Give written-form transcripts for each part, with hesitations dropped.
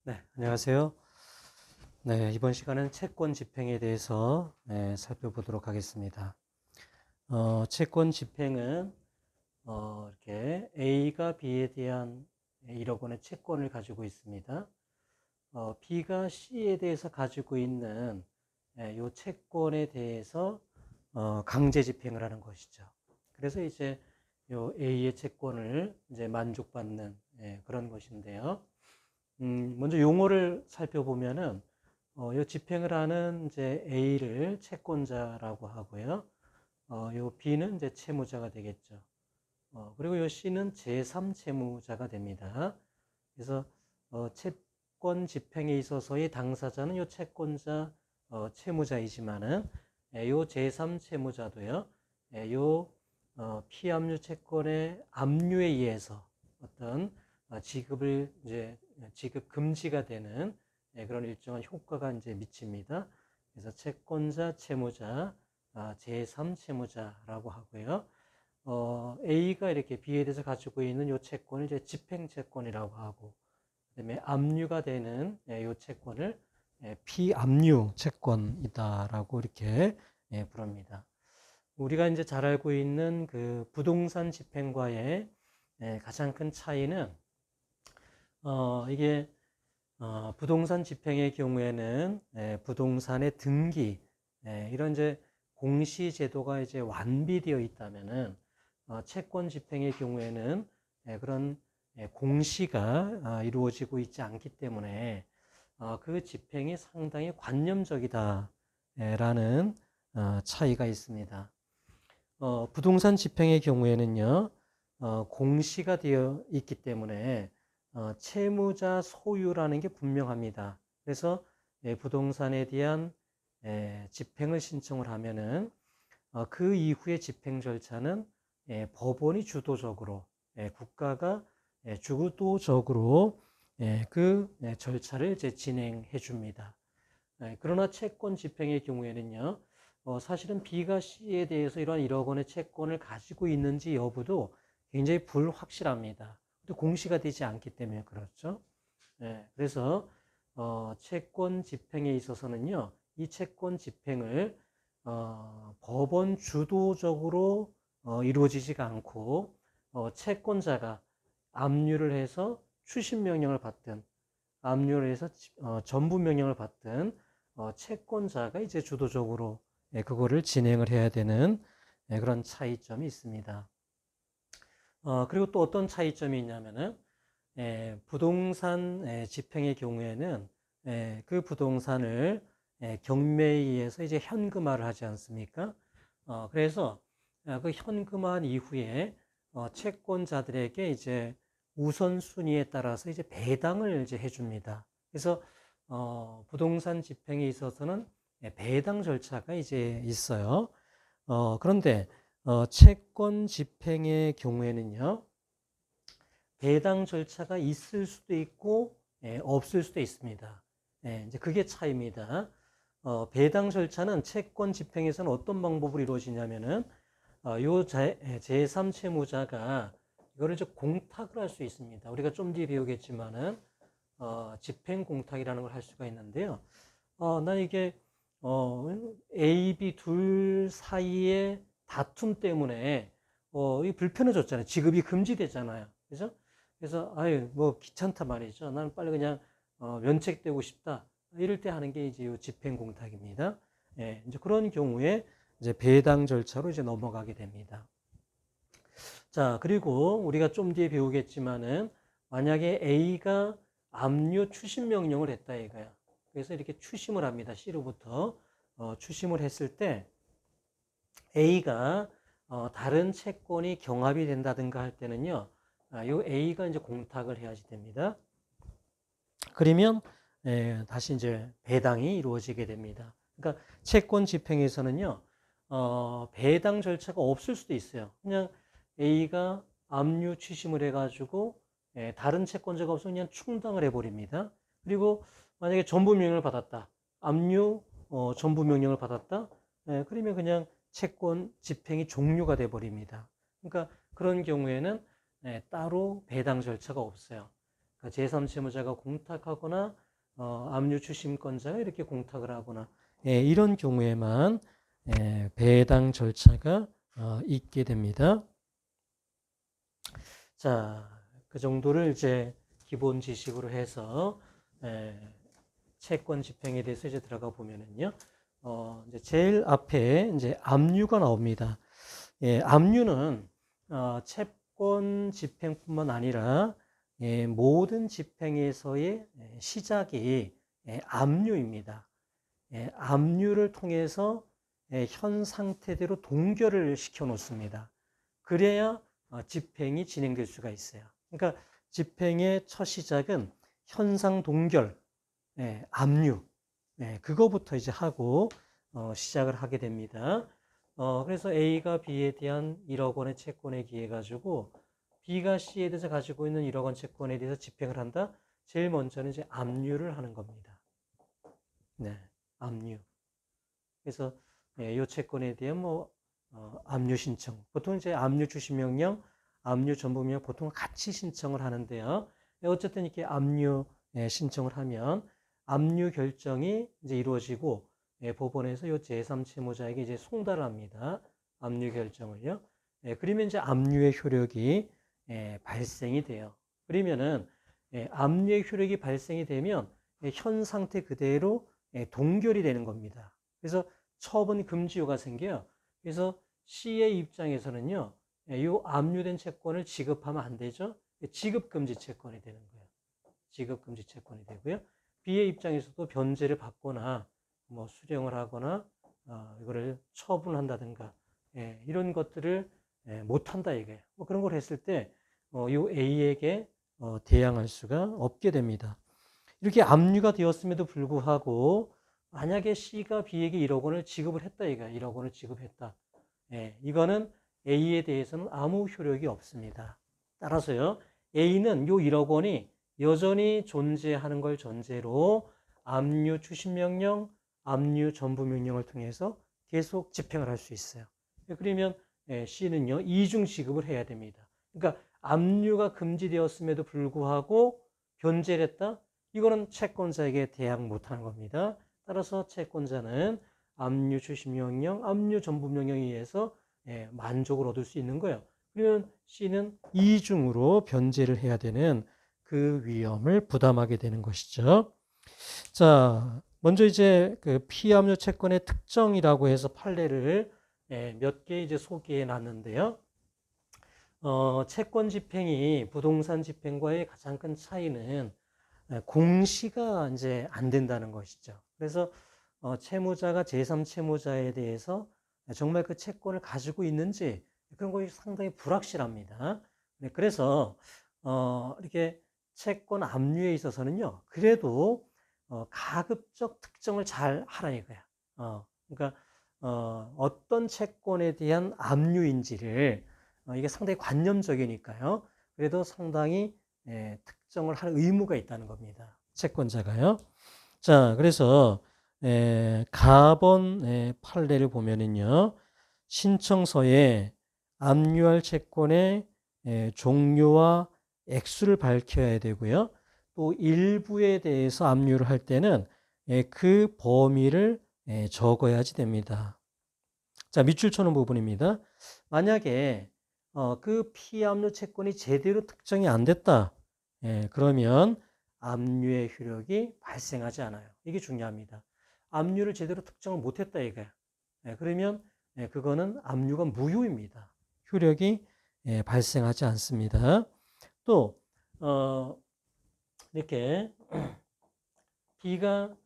네, 안녕하세요. 네, 이번 시간은 채권 집행에 대해서 살펴보도록 하겠습니다. 채권 집행은 이렇게 A가 B에 대한 1억 원의 채권을 가지고 있습니다. B가 C에 대해서 가지고 있는 이 채권에 대해서 강제 집행을 하는 것이죠. 그래서 이제 요 A의 채권을 이제 만족받는 그런 것인데요. 먼저 용어를 살펴보면은 요 집행을 하는 이제 A를 채권자라고 하고요. 요 B는 이제 채무자가 되겠죠. 그리고 요 C는 제3 채무자가 됩니다. 그래서 채권 집행에 있어서의 당사자는 요 채권자, 채무자이지만은 요 제3 채무자도요. 요 피압류 채권의 압류에 의해서 어떤 지급을 이제 지급 금지가 되는 그런 일정한 효과가 이제 미칩니다. 그래서 채권자, 채무자, 제3 채무자라고 하고요. A가 이렇게 B에 대해서 가지고 있는 이 채권을 이제 집행채권이라고 하고, 그다음에 압류가 되는 이 채권을 피압류 채권이다라고 이렇게 부릅니다. 우리가 이제 잘 알고 있는 그 부동산 집행과의 가장 큰 차이는 이게 부동산 집행의 경우에는 부동산의 등기 이런 이제 공시 제도가 이제 완비되어 있다면은 채권 집행의 경우에는 그런 공시가 이루어지고 있지 않기 때문에 그 집행이 상당히 관념적이다라는 차이가 있습니다. 부동산 집행의 경우에는요, 공시가 되어 있기 때문에 채무자 소유라는 게 분명합니다. 그래서 부동산에 대한 집행을 신청을 하면은 그 이후의 집행 절차는 법원이 주도적으로 국가가 주도적으로 그 절차를 이제 진행해 줍니다. 그러나 채권 집행의 경우에는요, 사실은 B가 C에 대해서 이러한 1억 원의 채권을 가지고 있는지 여부도 굉장히 불확실합니다. 또 공시가 되지 않기 때문에 그렇죠. 그래서 채권 집행에 있어서는요, 이 채권 집행을 법원 주도적으로 이루어지지가 않고 채권자가 압류를 해서 추심 명령을 받든 압류를 해서 전부 명령을 받든 채권자가 이제 주도적으로 그거를 진행을 해야 되는 그런 차이점이 있습니다. 그리고 또 어떤 차이점이 있냐면은 부동산 집행의 경우에는 그 부동산을 경매에 의해서 이제 현금화를 하지 않습니까? 그래서 그 현금화한 이후에 채권자들에게 이제 우선순위에 따라서 이제 배당을 이제 해줍니다. 그래서 부동산 집행에 있어서는 배당 절차가 이제 있어요. 그런데 채권 집행의 경우에는요, 배당 절차가 있을 수도 있고 없을 수도 있습니다. 이제 그게 차이입니다. 배당 절차는 채권 집행에서는 어떤 방법으로 이루어지냐면은 요 제3 채무자가 이거를 이제 공탁을 할 수 있습니다. 우리가 좀 뒤에 배우겠지만은 집행 공탁이라는 걸 할 수가 있는데요. 난 이게 A, B 둘 사이의 다툼 때문에 이 불편해졌잖아요. 지급이 금지됐잖아요. 그죠? 그래서 아유 뭐 귀찮다 말이죠. 나는 빨리 그냥 면책되고 싶다. 이럴 때 하는 게 이제 이 집행 공탁입니다. 이제 그런 경우에 이제 배당 절차로 이제 넘어가게 됩니다. 자, 그리고 우리가 좀 뒤에 배우겠지만은 만약에 A가 압류 추심 명령을 했다 이거야. 그래서 이렇게 추심을 합니다. C로부터 추심을 했을 때 A가 다른 채권이 경합이 된다든가 할 때는요, 요 A가 이제 공탁을 해야지 됩니다. 그러면 다시 이제 배당이 이루어지게 됩니다. 그러니까 채권 집행에서는요, 배당 절차가 없을 수도 있어요. 그냥 A가 압류 취심을 해가지고 다른 채권자가 없으면 그냥 충당을 해버립니다. 그리고 만약에 전부 명령을 받았다, 압류 전부 명령을 받았다, 그러면 그냥 채권 집행이 종료가 돼버립니다. 그러니까 그런 경우에는 따로 배당 절차가 없어요. 제3채무자가 공탁하거나 압류 추심권자가 이렇게 공탁을 하거나 이런 경우에만 배당 절차가 있게 됩니다. 자, 그 정도를 이제 기본 지식으로 해서 채권 집행에 대해서 이제 들어가 보면은요. 이제 제일 앞에 이제 압류가 나옵니다. 압류는 채권 집행뿐만 아니라 모든 집행에서의 시작이 압류입니다. 압류를 통해서 현 상태대로 동결을 시켜 놓습니다. 그래야 집행이 진행될 수가 있어요. 그러니까 집행의 첫 시작은 현상 동결, 압류, 그거부터 이제 하고 시작을 하게 됩니다. 그래서 A가 B에 대한 1억 원의 채권에 기해 가지고 B가 C에 대해서 가지고 있는 1억 원 채권에 대해서 집행을 한다. 제일 먼저는 이제 압류를 하는 겁니다. 네, 압류. 그래서 이 채권에 대한 압류 신청. 보통 이제 압류 추심 명령, 압류 전부 명령 보통 같이 신청을 하는데요. 어쨌든 이렇게 압류 신청을 하면 압류 결정이 이제 이루어지고 법원에서 이 제3채무자에게 이제 송달을 합니다. 압류 결정을요. 그러면 이제 압류의 효력이 발생이 돼요. 그러면은 압류의 효력이 발생이 되면 현 상태 그대로 동결이 되는 겁니다. 그래서 처분 금지효가 생겨요. 그래서 C의 입장에서는요, 이 압류된 채권을 지급하면 안 되죠. 지급금지 채권이 되는 거예요. 지급금지 채권이 되고요. B의 입장에서도 변제를 받거나 수령을 하거나 이거를 처분한다든가 이런 것들을 못한다 이거예요. 그런 걸 했을 때 이 A에게 대항할 수가 없게 됩니다. 이렇게 압류가 되었음에도 불구하고 만약에 C가 B에게 1억 원을 지급을 했다 이거야. 1억 원을 지급했다. 이거는 A에 대해서는 아무 효력이 없습니다. 따라서요. A는 요 1억 원이 여전히 존재하는 걸 전제로 압류 추심명령, 압류 전부명령을 통해서 계속 집행을 할 수 있어요. 그러면 C는요. 이중 지급을 해야 됩니다. 그러니까 압류가 금지되었음에도 불구하고 변제를 했다? 이거는 채권자에게 대항 못하는 겁니다. 따라서 채권자는 압류 추심명령, 압류 전부명령에 의해서 만족을 얻을 수 있는 거예요. 그러면 C는 이중으로 변제를 해야 되는 그 위험을 부담하게 되는 것이죠. 자, 먼저 이제 그 피압류 채권의 특정이라고 해서 판례를 몇 개 이제 소개해 놨는데요. 채권 집행이 부동산 집행과의 가장 큰 차이는 공시가 이제 안 된다는 것이죠. 그래서 채무자가 제3채무자에 대해서 정말 그 채권을 가지고 있는지 그런 것이 상당히 불확실합니다. 그래서 이렇게 채권 압류에 있어서는요. 그래도 가급적 특정을 잘 하라 이거야. 그러니까 어떤 채권에 대한 압류인지를 이게 상당히 관념적이니까요. 그래도 상당히 특정을 할 의무가 있다는 겁니다. 채권자가요. 자, 그래서 가번 판례를 보면은요. 신청서에 압류할 채권의 종류와 액수를 밝혀야 되고요. 또 일부에 대해서 압류를 할 때는 그 범위를 적어야지 됩니다. 자, 밑줄 쳐놓은 부분입니다. 만약에 그 피압류 채권이 제대로 특정이 안 됐다. 그러면 압류의 효력이 발생하지 않아요. 이게 중요합니다. 압류를 제대로 특정을 못했다 이거야. 그러면 그거는 압류가 무효입니다. 효력이 발생하지 않습니다. 또 이렇게 B가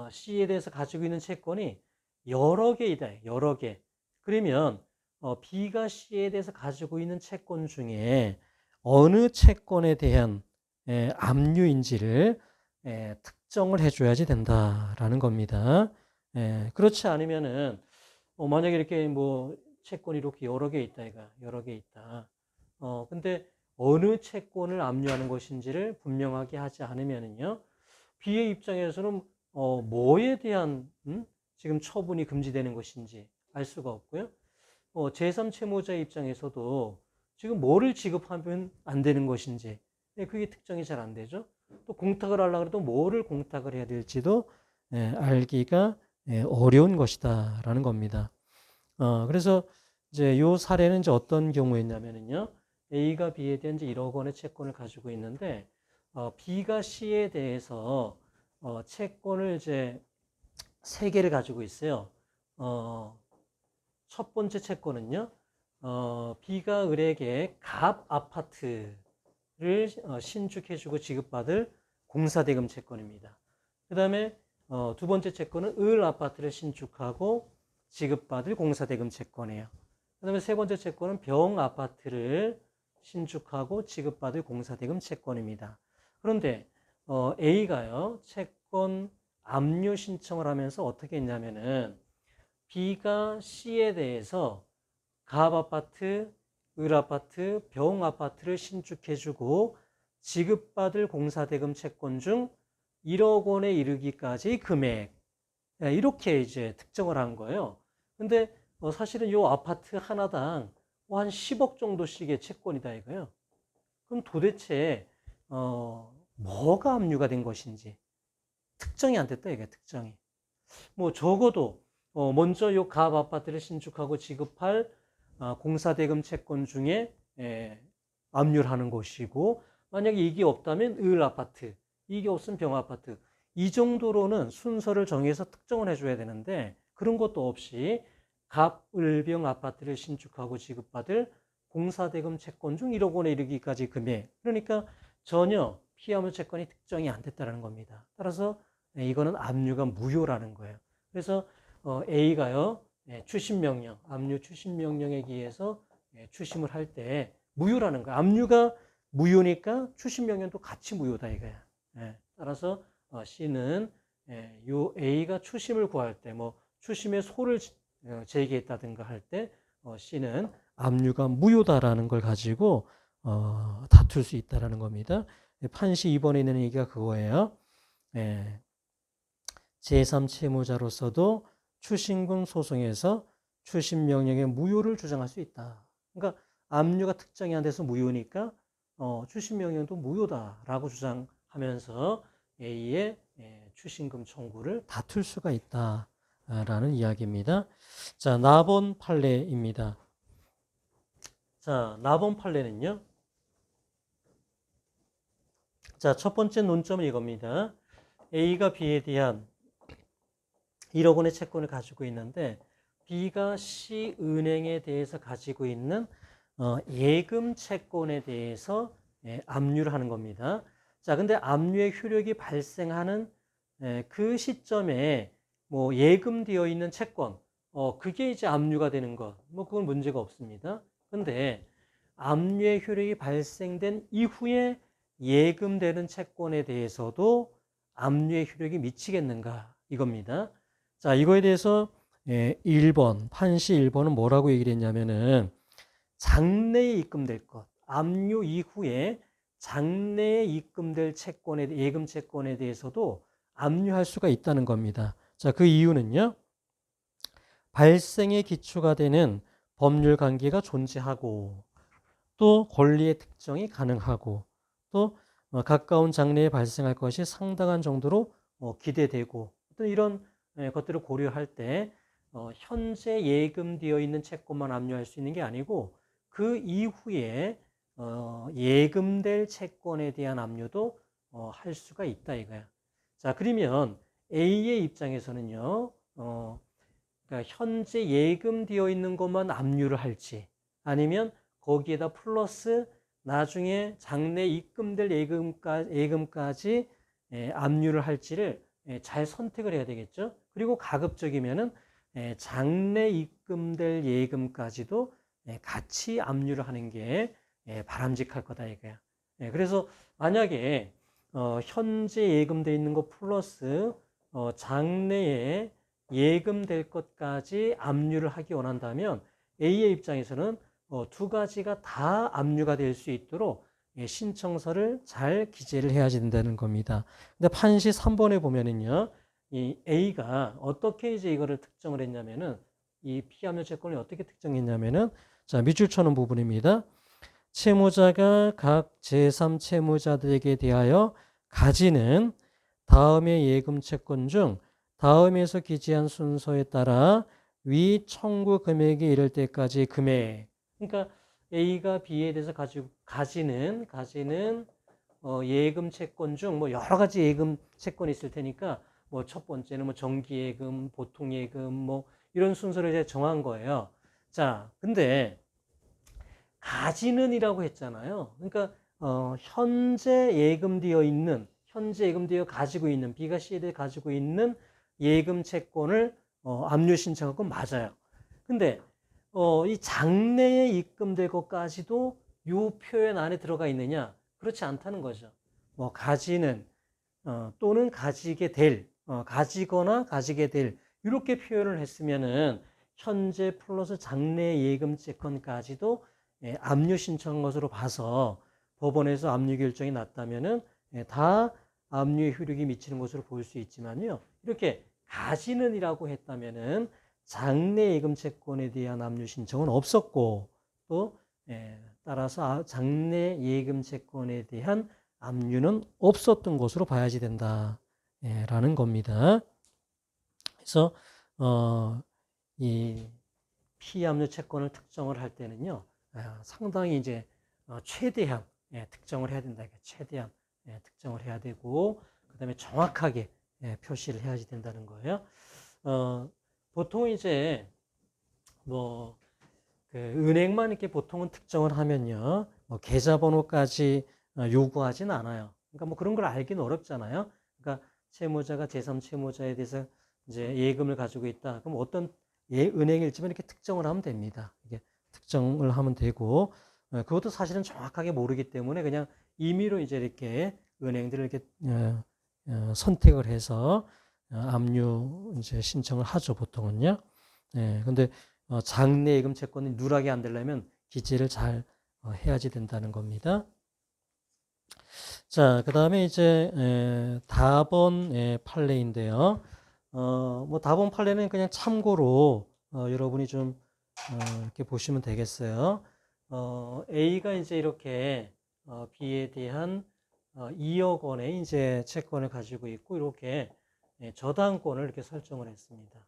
C에 대해서 가지고 있는 채권이 여러 개이다. 여러 개. 그러면 B가 C에 대해서 가지고 있는 채권 중에 어느 채권에 대한 압류인지를 특정을 해줘야지 된다라는 겁니다. 그렇지 않으면은 만약에 이렇게 채권이 이렇게 여러 개 있다, 이거 여러 개 있다. 근데 어느 채권을 압류하는 것인지를 분명하게 하지 않으면은요, B의 입장에서는 뭐에 대한 지금 처분이 금지되는 것인지 알 수가 없고요. 제3채무자 입장에서도 지금 뭐를 지급하면 안 되는 것인지 그게 특정이 잘 안 되죠. 또 공탁을 하려고 해도 뭐를 공탁을 해야 될지도 알기가 어려운 것이다라는 겁니다. 그래서 이제 요 사례는 이제 어떤 경우였냐면요. A가 B에 대한 이제 1억 원의 채권을 가지고 있는데, B가 C에 대해서 채권을 이제 3개를 가지고 있어요. 첫 번째 채권은요, B가 을에게 갑 아파트를 신축해주고 지급받을 공사대금 채권입니다. 그 다음에 두 번째 채권은 을 아파트를 신축하고 지급받을 공사대금 채권이에요. 그 다음에 세 번째 채권은 병 아파트를 신축하고 지급받을 공사대금 채권입니다. 그런데 A가요, 채권 압류 신청을 하면서 어떻게 했냐면은 B가 C에 대해서 갑 아파트, 을 아파트, 병 아파트를 신축해주고 지급받을 공사대금 채권 중 1억 원에 이르기까지 금액, 이렇게 이제 특정을 한 거예요. 근데 사실은 이 아파트 하나당 한 10억 정도씩의 채권이다 이거예요. 그럼 도대체 뭐가 압류가 된 것인지 특정이 안 됐다 이게 특정이. 뭐 적어도 먼저 요 갑 아파트를 신축하고 지급할 공사대금 채권 중에 압류를 하는 것이고, 만약에 이게 없다면 을 아파트, 이게 없으면 병 아파트, 이 정도로는 순서를 정해서 특정을 해줘야 되는데 그런 것도 없이 갑, 을, 병 아파트를 신축하고 지급받을 공사대금 채권 중 1억 원에 이르기까지 금액, 그러니까 전혀 피의압류 채권이 특정이 안 됐다는 겁니다. 따라서 이거는 압류가 무효라는 거예요. 그래서 A가요, 추심명령, 압류 추심명령에 의해서 추심을 할 때 무효라는 거예요. 압류가 무효니까 추심명령도 같이 무효다 이거야. 따라서 C는 요 A가 추심을 구할 때, 뭐 추심의 소를 제기했다든가 할 때 C는 압류가 무효다라는 걸 가지고 다툴 수 있다라는 겁니다. 판시 2번에 있는 얘기가 그거예요. 제3채무자로서도 추심금 소송에서 추심명령의 무효를 주장할 수 있다. 그러니까 압류가 특정이 안 돼서 무효니까 추심명령도 무효다라고 주장하면서 A의 추심금 청구를 다툴 수가 있다라는 이야기입니다. 자, 나번 판례입니다. 자, 나번 판례는요. 자, 첫 번째 논점은 이겁니다. A가 B에 대한 1억 원의 채권을 가지고 있는데 B가 C 은행에 대해서 가지고 있는 예금 채권에 대해서 압류를 하는 겁니다. 자, 근데 압류의 효력이 발생하는 그 시점에 뭐 예금되어 있는 채권, 그게 이제 압류가 되는 것, 뭐 그건 문제가 없습니다. 근데 압류의 효력이 발생된 이후에 예금되는 채권에 대해서도 압류의 효력이 미치겠는가 이겁니다. 자, 이거에 대해서 1번, 판시 1번은 뭐라고 얘기를 했냐면은 장래에 입금될 것, 압류 이후에 장래에 입금될 채권에, 예금 채권에 대해서도 압류할 수가 있다는 겁니다. 자, 그 이유는요. 발생의 기초가 되는 법률 관계가 존재하고 또 권리의 특정이 가능하고 또 가까운 장래에 발생할 것이 상당한 정도로 기대되고 또 이런 것들을 고려할 때 현재 예금되어 있는 채권만 압류할 수 있는 게 아니고 그 이후에 예금될 채권에 대한 압류도 할 수가 있다 이거야. 자, 그러면 A의 입장에서는요, 그러니까 현재 예금되어 있는 것만 압류를 할지 아니면 거기에다 플러스 나중에 장래 입금될 예금까지 압류를 할지를 잘 선택을 해야 되겠죠. 그리고 가급적이면은 장래 입금될 예금까지도 같이 압류를 하는 게 바람직할 거다 이거야. 그래서 만약에 현재 예금돼 있는 거 플러스 장래에 예금될 것까지 압류를 하기 원한다면 A의 입장에서는 두 가지가 다 압류가 될 수 있도록 신청서를 잘 기재를 해야 된다는 겁니다. 근데 판시 3번에 보면은요, 이 A가 어떻게 이제 이거를 특정을 했냐면은 이 피압류 채권을 어떻게 특정했냐면은 자, 밑줄 쳐놓은 부분입니다. 채무자가 각 제3채무자들에게 대하여 가지는 다음의 예금 채권 중 다음에서 기재한 순서에 따라 위 청구 금액이 이를 때까지 금액. 그러니까 A가 B에 대해서 가지는 예금 채권 중 뭐 여러 가지 예금 채권이 있을 테니까 뭐 첫 번째는 뭐 정기 예금, 보통 예금 뭐 이런 순서를 이제 정한 거예요. 자, 근데 가지는이라고 했잖아요. 그러니까 현재 예금되어 가지고 있는 B가 C에 대해 가지고 있는 예금 채권을 압류 신청한 건 맞아요. 근데 이 장래에 입금될 것까지도 이 표현 안에 들어가 있느냐? 그렇지 않다는 거죠. 뭐 가지는 또는 가지거나 가지게 될 이렇게 표현을 했으면은 현재 플러스 장래 예금 채권까지도 압류 신청한 것으로 봐서 법원에서 압류 결정이 났다면은 다 압류의 효력이 미치는 것으로 볼 수 있지만요. 이렇게 가지는이라고 했다면은 장래 예금 채권에 대한 압류 신청은 없었고 또 따라서 장래 예금 채권에 대한 압류는 없었던 것으로 봐야지 된다. 라는 겁니다. 그래서 이 피압류 채권을 특정을 할 때는요. 상당히 이제 최대한 특정을 해야 된다. 최대한 특정을 해야 되고 그다음에 정확하게 표시를 해야지 된다는 거예요. 보통 이제 뭐 그 은행만 이렇게 보통은 특정을 하면요. 뭐 계좌번호까지 요구하진 않아요. 그러니까 뭐 그런 걸 알기는 어렵잖아요. 그러니까 채무자가 제3채무자에 대해서 이제 예금을 가지고 있다. 그럼 어떤 은행일지만 이렇게 특정을 하면 됩니다. 이게 특정을 하면 되고 그것도 사실은 정확하게 모르기 때문에 그냥 임의로 이제 이렇게 은행들을 이렇게 선택을 해서 압류 이제 신청을 하죠, 보통은요. 근데 장래 예금 채권이 누락이 안 되려면 기재를 잘 해야지 된다는 겁니다. 자, 그 다음에 이제 다번 판례인데요. 뭐 다번 판례는 그냥 참고로 여러분이 좀 이렇게 보시면 되겠어요. A가 이제 이렇게 B에 대한 2억 원의 이제 채권을 가지고 있고 이렇게 저당권을 이렇게 설정을 했습니다.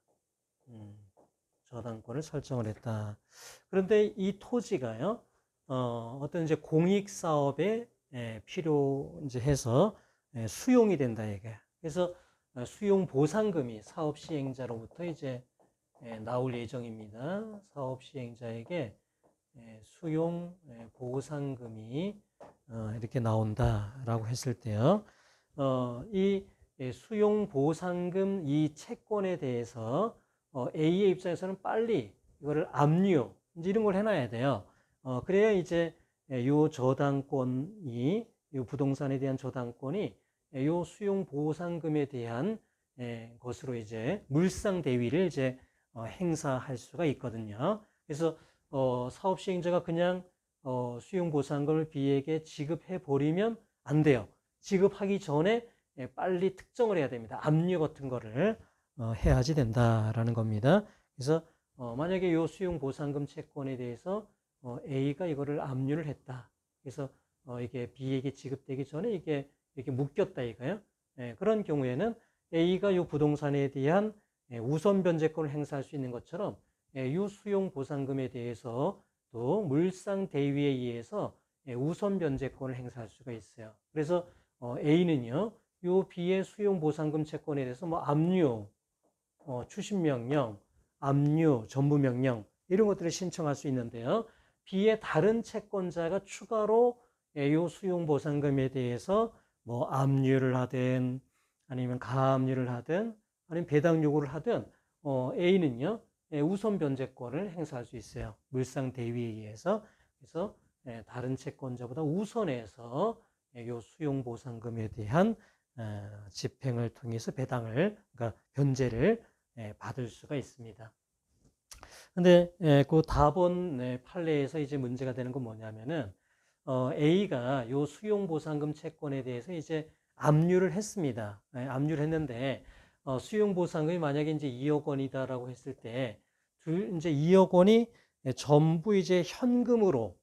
저당권을 설정을 했다. 그런데 이 토지가요, 어떤 이제 공익 사업에 필요 이제 해서 수용이 된다 이게. 그래서 수용 보상금이 사업 시행자로부터 이제 나올 예정입니다. 사업 시행자에게 수용 보상금이 이렇게 나온다라고 했을 때요. 이 수용 보상금 이 채권에 대해서 A의 입장에서는 빨리 이거를 압류 이제 이런 걸 해놔야 돼요. 그래야 이제 요 저당권이 요 부동산에 대한 저당권이 요 수용 보상금에 대한 것으로 이제 물상 대위를 이제 행사할 수가 있거든요. 그래서 사업 시행자가 그냥 수용 보상금을 B에게 지급해 버리면 안 돼요. 지급하기 전에 빨리 특정을 해야 됩니다. 압류 같은 거를 해야지 된다라는 겁니다. 그래서 만약에 이 수용 보상금 채권에 대해서 A가 이거를 압류를 했다. 그래서 이게 B에게 지급되기 전에 이게 이렇게 묶였다 이거예요. 그런 경우에는 A가 이 부동산에 대한 우선 변제권을 행사할 수 있는 것처럼 이 수용 보상금에 대해서 또 물상 대위에 의해서 우선 변제권을 행사할 수가 있어요. 그래서 A는요, 요 B의 수용 보상금 채권에 대해서 뭐 압류, 추심 명령, 압류, 전부 명령 이런 것들을 신청할 수 있는데요. B의 다른 채권자가 추가로 요 수용 보상금에 대해서 뭐 압류를 하든 아니면 가압류를 하든 아니면 배당 요구를 하든 A는요 우선 변제권을 행사할 수 있어요. 물상 대위에 의해서. 그래서 다른 채권자보다 우선해서 요 수용 보상금에 대한 집행을 통해서 배당을 그러니까 변제를 받을 수가 있습니다. 근데 그 다번 판례에서 이제 문제가 되는 건 뭐냐면은 A가 요 수용 보상금 채권에 대해서 이제 압류를 했습니다. 압류를 했는데 수용 보상금이 만약에 이제 2억 원이다라고 했을 때 이제 2억 원이 전부 이제 현금으로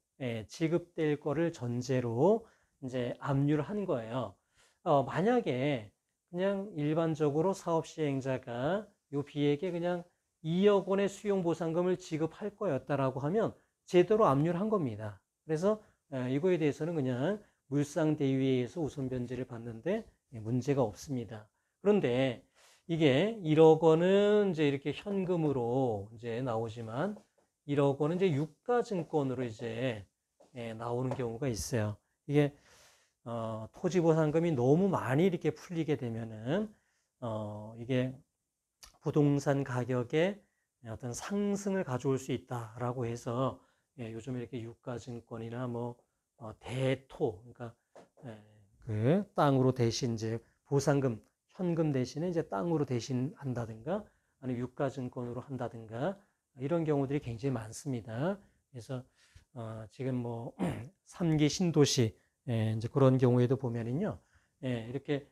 지급될 거를 전제로 이제 압류를 한 거예요. 만약에 그냥 일반적으로 사업 시행자가 요 B에게 그냥 2억 원의 수용 보상금을 지급할 거였다라고 하면 제대로 압류를 한 겁니다. 그래서 이거에 대해서는 그냥 물상대위에서 우선 변제를 받는데 문제가 없습니다. 그런데 이게 1억 원은 이제 이렇게 현금으로 이제 나오지만 1억 원은 이제 유가증권으로 이제 나오는 경우가 있어요. 이게 토지보상금이 너무 많이 이렇게 풀리게 되면은 이게 부동산 가격에 어떤 상승을 가져올 수 있다라고 해서 요즘 이렇게 유가증권이나 뭐 대토 그러니까 그 땅으로 대신 이제 보상금 현금 대신에 이제 땅으로 대신한다든가 아니면 유가증권으로 한다든가 이런 경우들이 굉장히 많습니다. 그래서 지금 뭐 3기 신도시 이제 그런 경우에도 보면은요 이렇게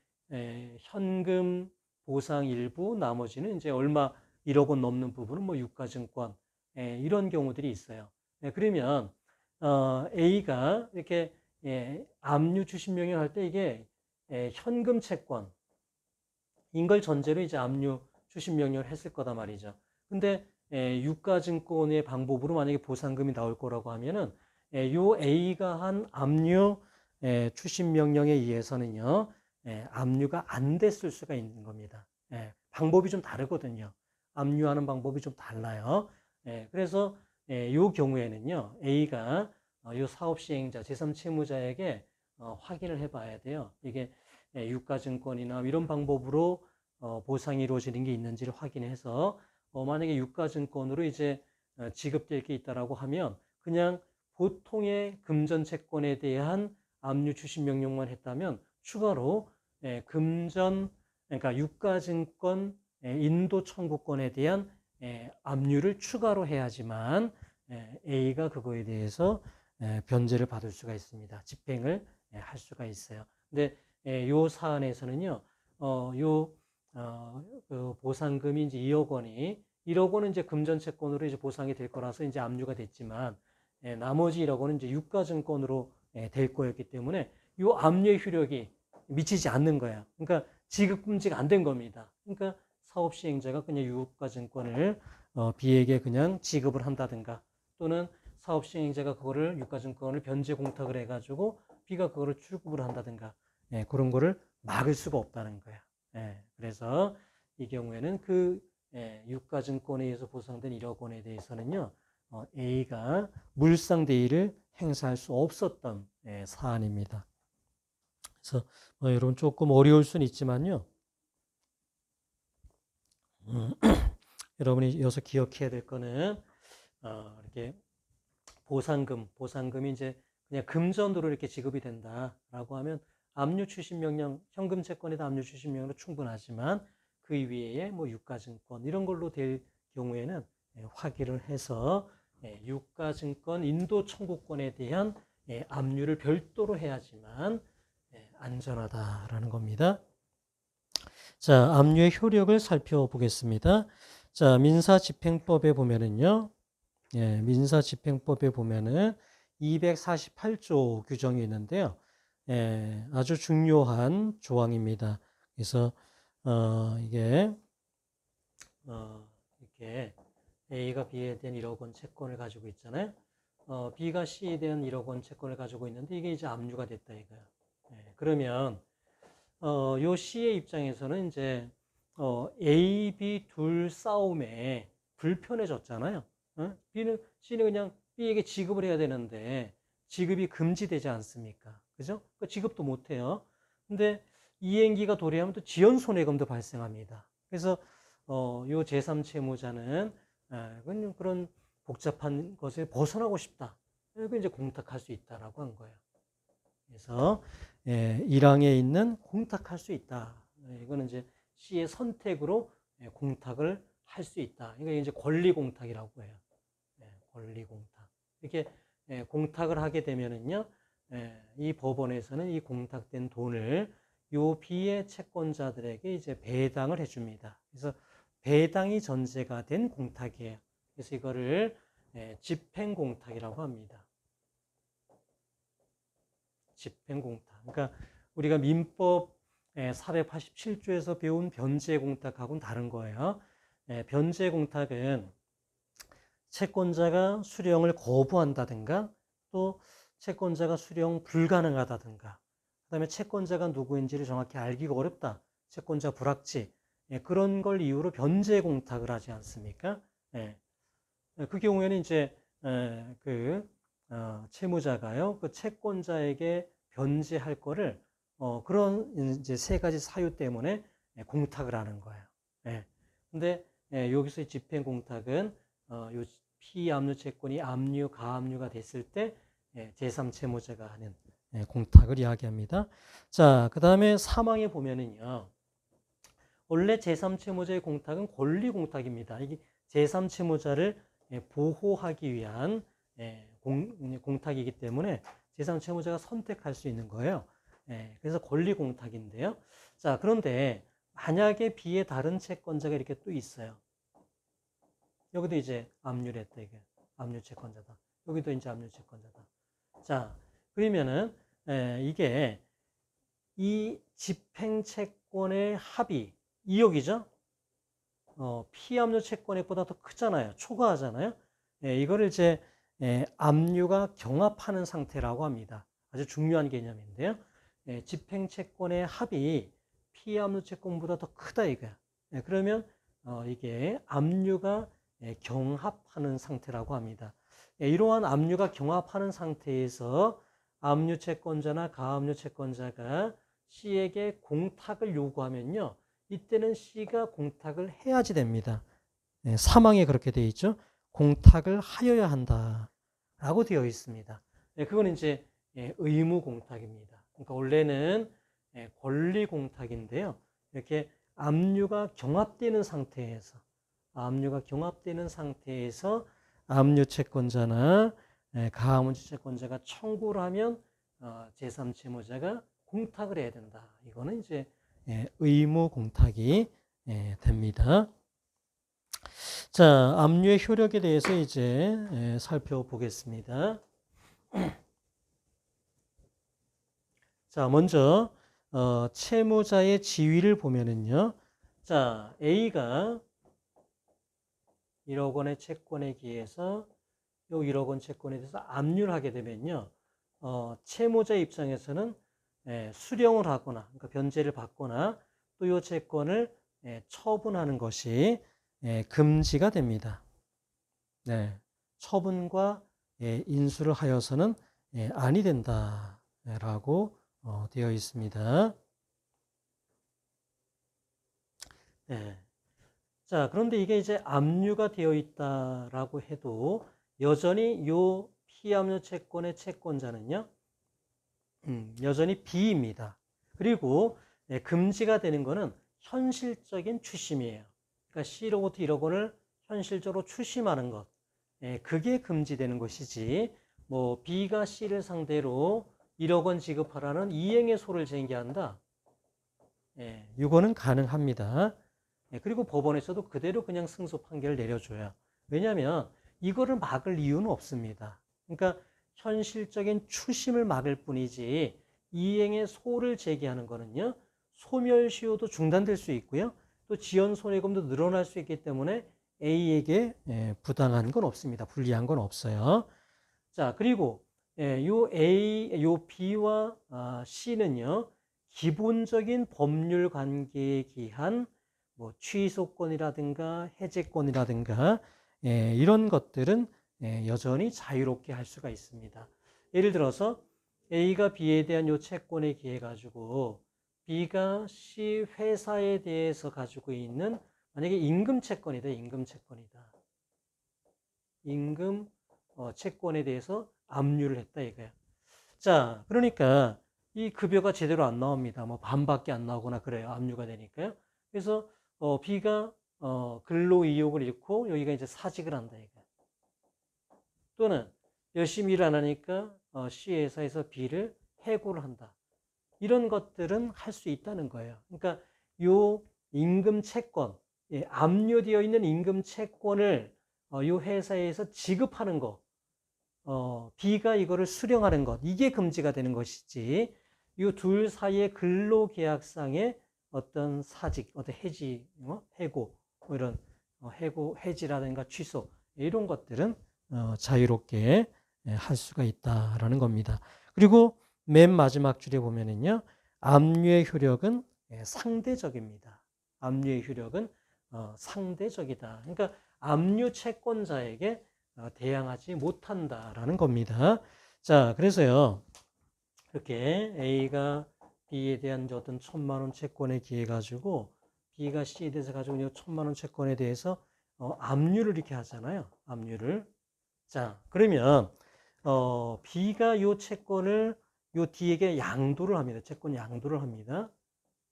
현금 보상 일부 나머지는 이제 얼마 1억 원 넘는 부분은 뭐 유가증권 이런 경우들이 있어요. 그러면 A가 이렇게 압류 추심 명령할 때 이게 현금 채권 인걸 전제로 이제 압류 추심 명령을 했을 거다 말이죠. 근데 유가증권의 방법으로 만약에 보상금이 나올 거라고 하면은 요 A가 한 압류 추심 명령에 의해서는요 압류가 안 됐을 수가 있는 겁니다. 방법이 좀 다르거든요. 압류하는 방법이 좀 달라요. 그래서 요 경우에는요 A가 요 사업 시행자 제3채무자에게 확인을 해봐야 돼요. 이게 유가증권이나 이런 방법으로 보상이 이루어지는 게 있는지를 확인해서 만약에 유가증권으로 이제 지급될 게 있다라고 하면 그냥 보통의 금전채권에 대한 압류 추심 명령만 했다면 추가로 금전 그러니까 유가증권 인도 청구권에 대한 압류를 추가로 해야지만 A가 그거에 대해서 변제를 받을 수가 있습니다. 집행을 할 수가 있어요. 근데 요 사안에서는요, 그 보상금이 이제 2억 원이 1억 원은 이제 금전채권으로 이제 보상이 될 거라서 이제 압류가 됐지만 나머지 1억 원은 이제 유가증권으로 될 거였기 때문에 요 압류의 효력이 미치지 않는 거야. 그러니까 지급 금지가 안 된 겁니다. 그러니까 사업 시행자가 그냥 유가증권을 B에게 그냥 지급을 한다든가 또는 사업 시행자가 그거를 유가증권을 변제 공탁을 해가지고 B가 그거를 출금을 한다든가 그런 거를 막을 수가 없다는 거야. 그래서 이 경우에는 그 유가증권에 의해서 보상된 1억 원에 대해서는요 A가 물상대위를 행사할 수 없었던 사안입니다. 그래서 여러분 조금 어려울 수는 있지만요. 여러분이 여기서 기억해야 될 거는 이렇게 보상금이 이제 그냥 금전으로 이렇게 지급이 된다라고 하면 압류 추심 명령, 현금 채권에다 압류 추심 명령도 충분하지만 그 이외에 뭐 유가증권 이런 걸로 될 경우에는 확인을 해서 유가증권 인도 청구권에 대한 압류를 별도로 해야지만 안전하다라는 겁니다. 자, 압류의 효력을 살펴보겠습니다. 자, 민사집행법에 보면은요. 민사집행법에 보면은 248조 규정이 있는데요. 아주 중요한 조항입니다. 그래서 이게 이렇게 A가 B에 대한 1억 원 채권을 가지고 있잖아요. B가 C에 대한 1억 원 채권을 가지고 있는데 이게 이제 압류가 됐다 이거야. 그러면 요 C의 입장에서는 이제 A, B 둘 싸움에 불편해졌잖아요. C는 그냥 B에게 지급을 해야 되는데 지급이 금지되지 않습니까? 그죠? 그러니까 지급도 못 해요. 근데 이행기가 도래하면 또 지연 손해금도 발생합니다. 그래서 요 제3채무자는 그런 복잡한 것에 벗어나고 싶다. 그리고 이제 공탁할 수 있다라고 한 거예요. 그래서 1항에 있는 공탁할 수 있다. 이거는 이제 C의 선택으로 공탁을 할 수 있다. 이거 이제 권리 공탁이라고 해요. 권리 공탁. 이렇게 공탁을 하게 되면은요, 이 법원에서는 이 공탁된 돈을 요 B의 채권자들에게 이제 배당을 해줍니다. 그래서 배당이 전제가 된 공탁이에요. 그래서 이거를 집행 공탁이라고 합니다. 집행공탁. 그러니까 우리가 민법 487조에서 배운 변제공탁하고는 다른 거예요. 변제공탁은 채권자가 수령을 거부한다든가 또 채권자가 수령 불가능하다든가 그다음에 채권자가 누구인지를 정확히 알기가 어렵다. 채권자 불확지. 그런 걸 이유로 변제공탁을 하지 않습니까? 그 경우에는 이제 채무자가요, 그 채권자에게 변제할 거를 그런 이제 세 가지 사유 때문에 공탁을 하는 거예요. 근데 여기서 집행 공탁은 요 피압류 채권이 압류, 가압류가 됐을 때 제3채무자가 하는 공탁을 이야기합니다. 자, 그 다음에 사망에 보면은요, 원래 제3채무자의 공탁은 권리공탁입니다. 이게 제3채무자를 보호하기 위한 공탁이기 때문에 제3채무자가 선택할 수 있는 거예요. 그래서 권리공탁인데요. 자, 그런데 만약에 B의 다른 채권자가 이렇게 또 있어요. 여기도 이제 압류를 했다, 이게. 압류 채권자다. 여기도 이제 압류 채권자다. 자, 그러면은 이게 이 집행채권의 합이 2억이죠? 피압류 채권액보다 더 크잖아요. 초과하잖아요. 이거를 이제 압류가 경합하는 상태라고 합니다. 아주 중요한 개념인데요. 집행채권의 합이 피압류 채권보다 더 크다 이거야. 그러면 이게 압류가 경합하는 상태라고 합니다. 이러한 압류가 경합하는 상태에서 압류 채권자나 가압류 채권자가 C에게 공탁을 요구하면요. 이때는 C가 공탁을 해야지 됩니다. 사망에 그렇게 되어 있죠. 공탁을 하여야 한다. 라고 되어 있습니다. 그건 이제 의무 공탁입니다. 그러니까 원래는 권리 공탁인데요. 이렇게 압류가 경합되는 상태에서 압류 채권자나 가압류 채권자가 청구를 하면 제3채무자가 공탁을 해야 된다. 이거는 이제 의무 공탁이 됩니다. 자, 압류의 효력에 대해서 이제 살펴보겠습니다. 자, 먼저 채무자의 지위를 보면은요. 자, A가 1억 원의 채권에 기해서 요 1억 원 채권에 대해서 압류를 하게 되면요. 채무자 입장에서는 수령을 하거나 그러니까 변제를 받거나 또 이 채권을 처분하는 것이 금지가 됩니다. 처분과 인수를 하여서는 아니 된다라고 되어 있습니다. 자, 그런데 이게 이제 압류가 되어 있다라고 해도 여전히 요 피압류 채권의 채권자는요, 여전히 B입니다. 그리고 금지가 되는 거는 현실적인 추심이에요. 그러니까 C로부터 1억 원을 현실적으로 추심하는 것, 그게 금지되는 것이지, 뭐 B가 C를 상대로 1억 원 지급하라는 이행의 소를 제기한다. 이거는 가능합니다. 그리고 법원에서도 그대로 그냥 승소 판결을 내려줘요. 왜냐하면 이거를 막을 이유는 없습니다. 그러니까 현실적인 추심을 막을 뿐이지 이행의 소를 제기하는 거는요. 소멸시효도 중단될 수 있고요. 또 지연손해금도 늘어날 수 있기 때문에 A에게 부당한 건 없습니다. 불리한 건 없어요. 자, 그리고 요 B와 C는요. 기본적인 법률 관계에 기한 뭐 취소권이라든가 해제권이라든가 이런 것들은 여전히 자유롭게 할 수가 있습니다. 예를 들어서 A가 B에 대한 요 채권에 기해 가지고 B가 C 회사에 대해서 가지고 있는 만약에 임금 채권이다. 임금 채권에 대해서 압류를 했다 이거야. 자, 그러니까 이 급여가 제대로 안 나옵니다. 뭐 반밖에 안 나오거나 그래요. 압류가 되니까요. 그래서 B가 근로 이욕을 잃고 여기가 이제 사직을 한다 이거. 또는 열심히 일 안 하니까 C 회사에서 B를 해고를 한다. 이런 것들은 할 수 있다는 거예요. 그러니까 요 임금 채권, 압류되어 있는 임금 채권을 요 회사에서 지급하는 거, B가 이거를 수령하는 것, 이게 금지가 되는 것이지, 이 둘 사이의 근로계약상의 어떤 사직, 어떤 해지, 해고, 뭐 이런 해고, 해지라든가 취소, 이런 것들은 자유롭게 할 수가 있다라는 겁니다. 그리고 맨 마지막 줄에 보면은요, 압류의 효력은 상대적입니다. 압류의 효력은 상대적이다. 그러니까 압류 채권자에게 대항하지 못한다라는 겁니다. 자, 그래서요, 이렇게 A가 B에 대한 어떤 1,000만 원 채권에 기해 가지고 B가 C에 대해서 가지고 있는 1,000만 원 채권에 대해서 압류를 이렇게 하잖아요. 압류를. 자, 그러면 B가 요 채권을 요 D에게 양도를 합니다. 채권 양도를 합니다.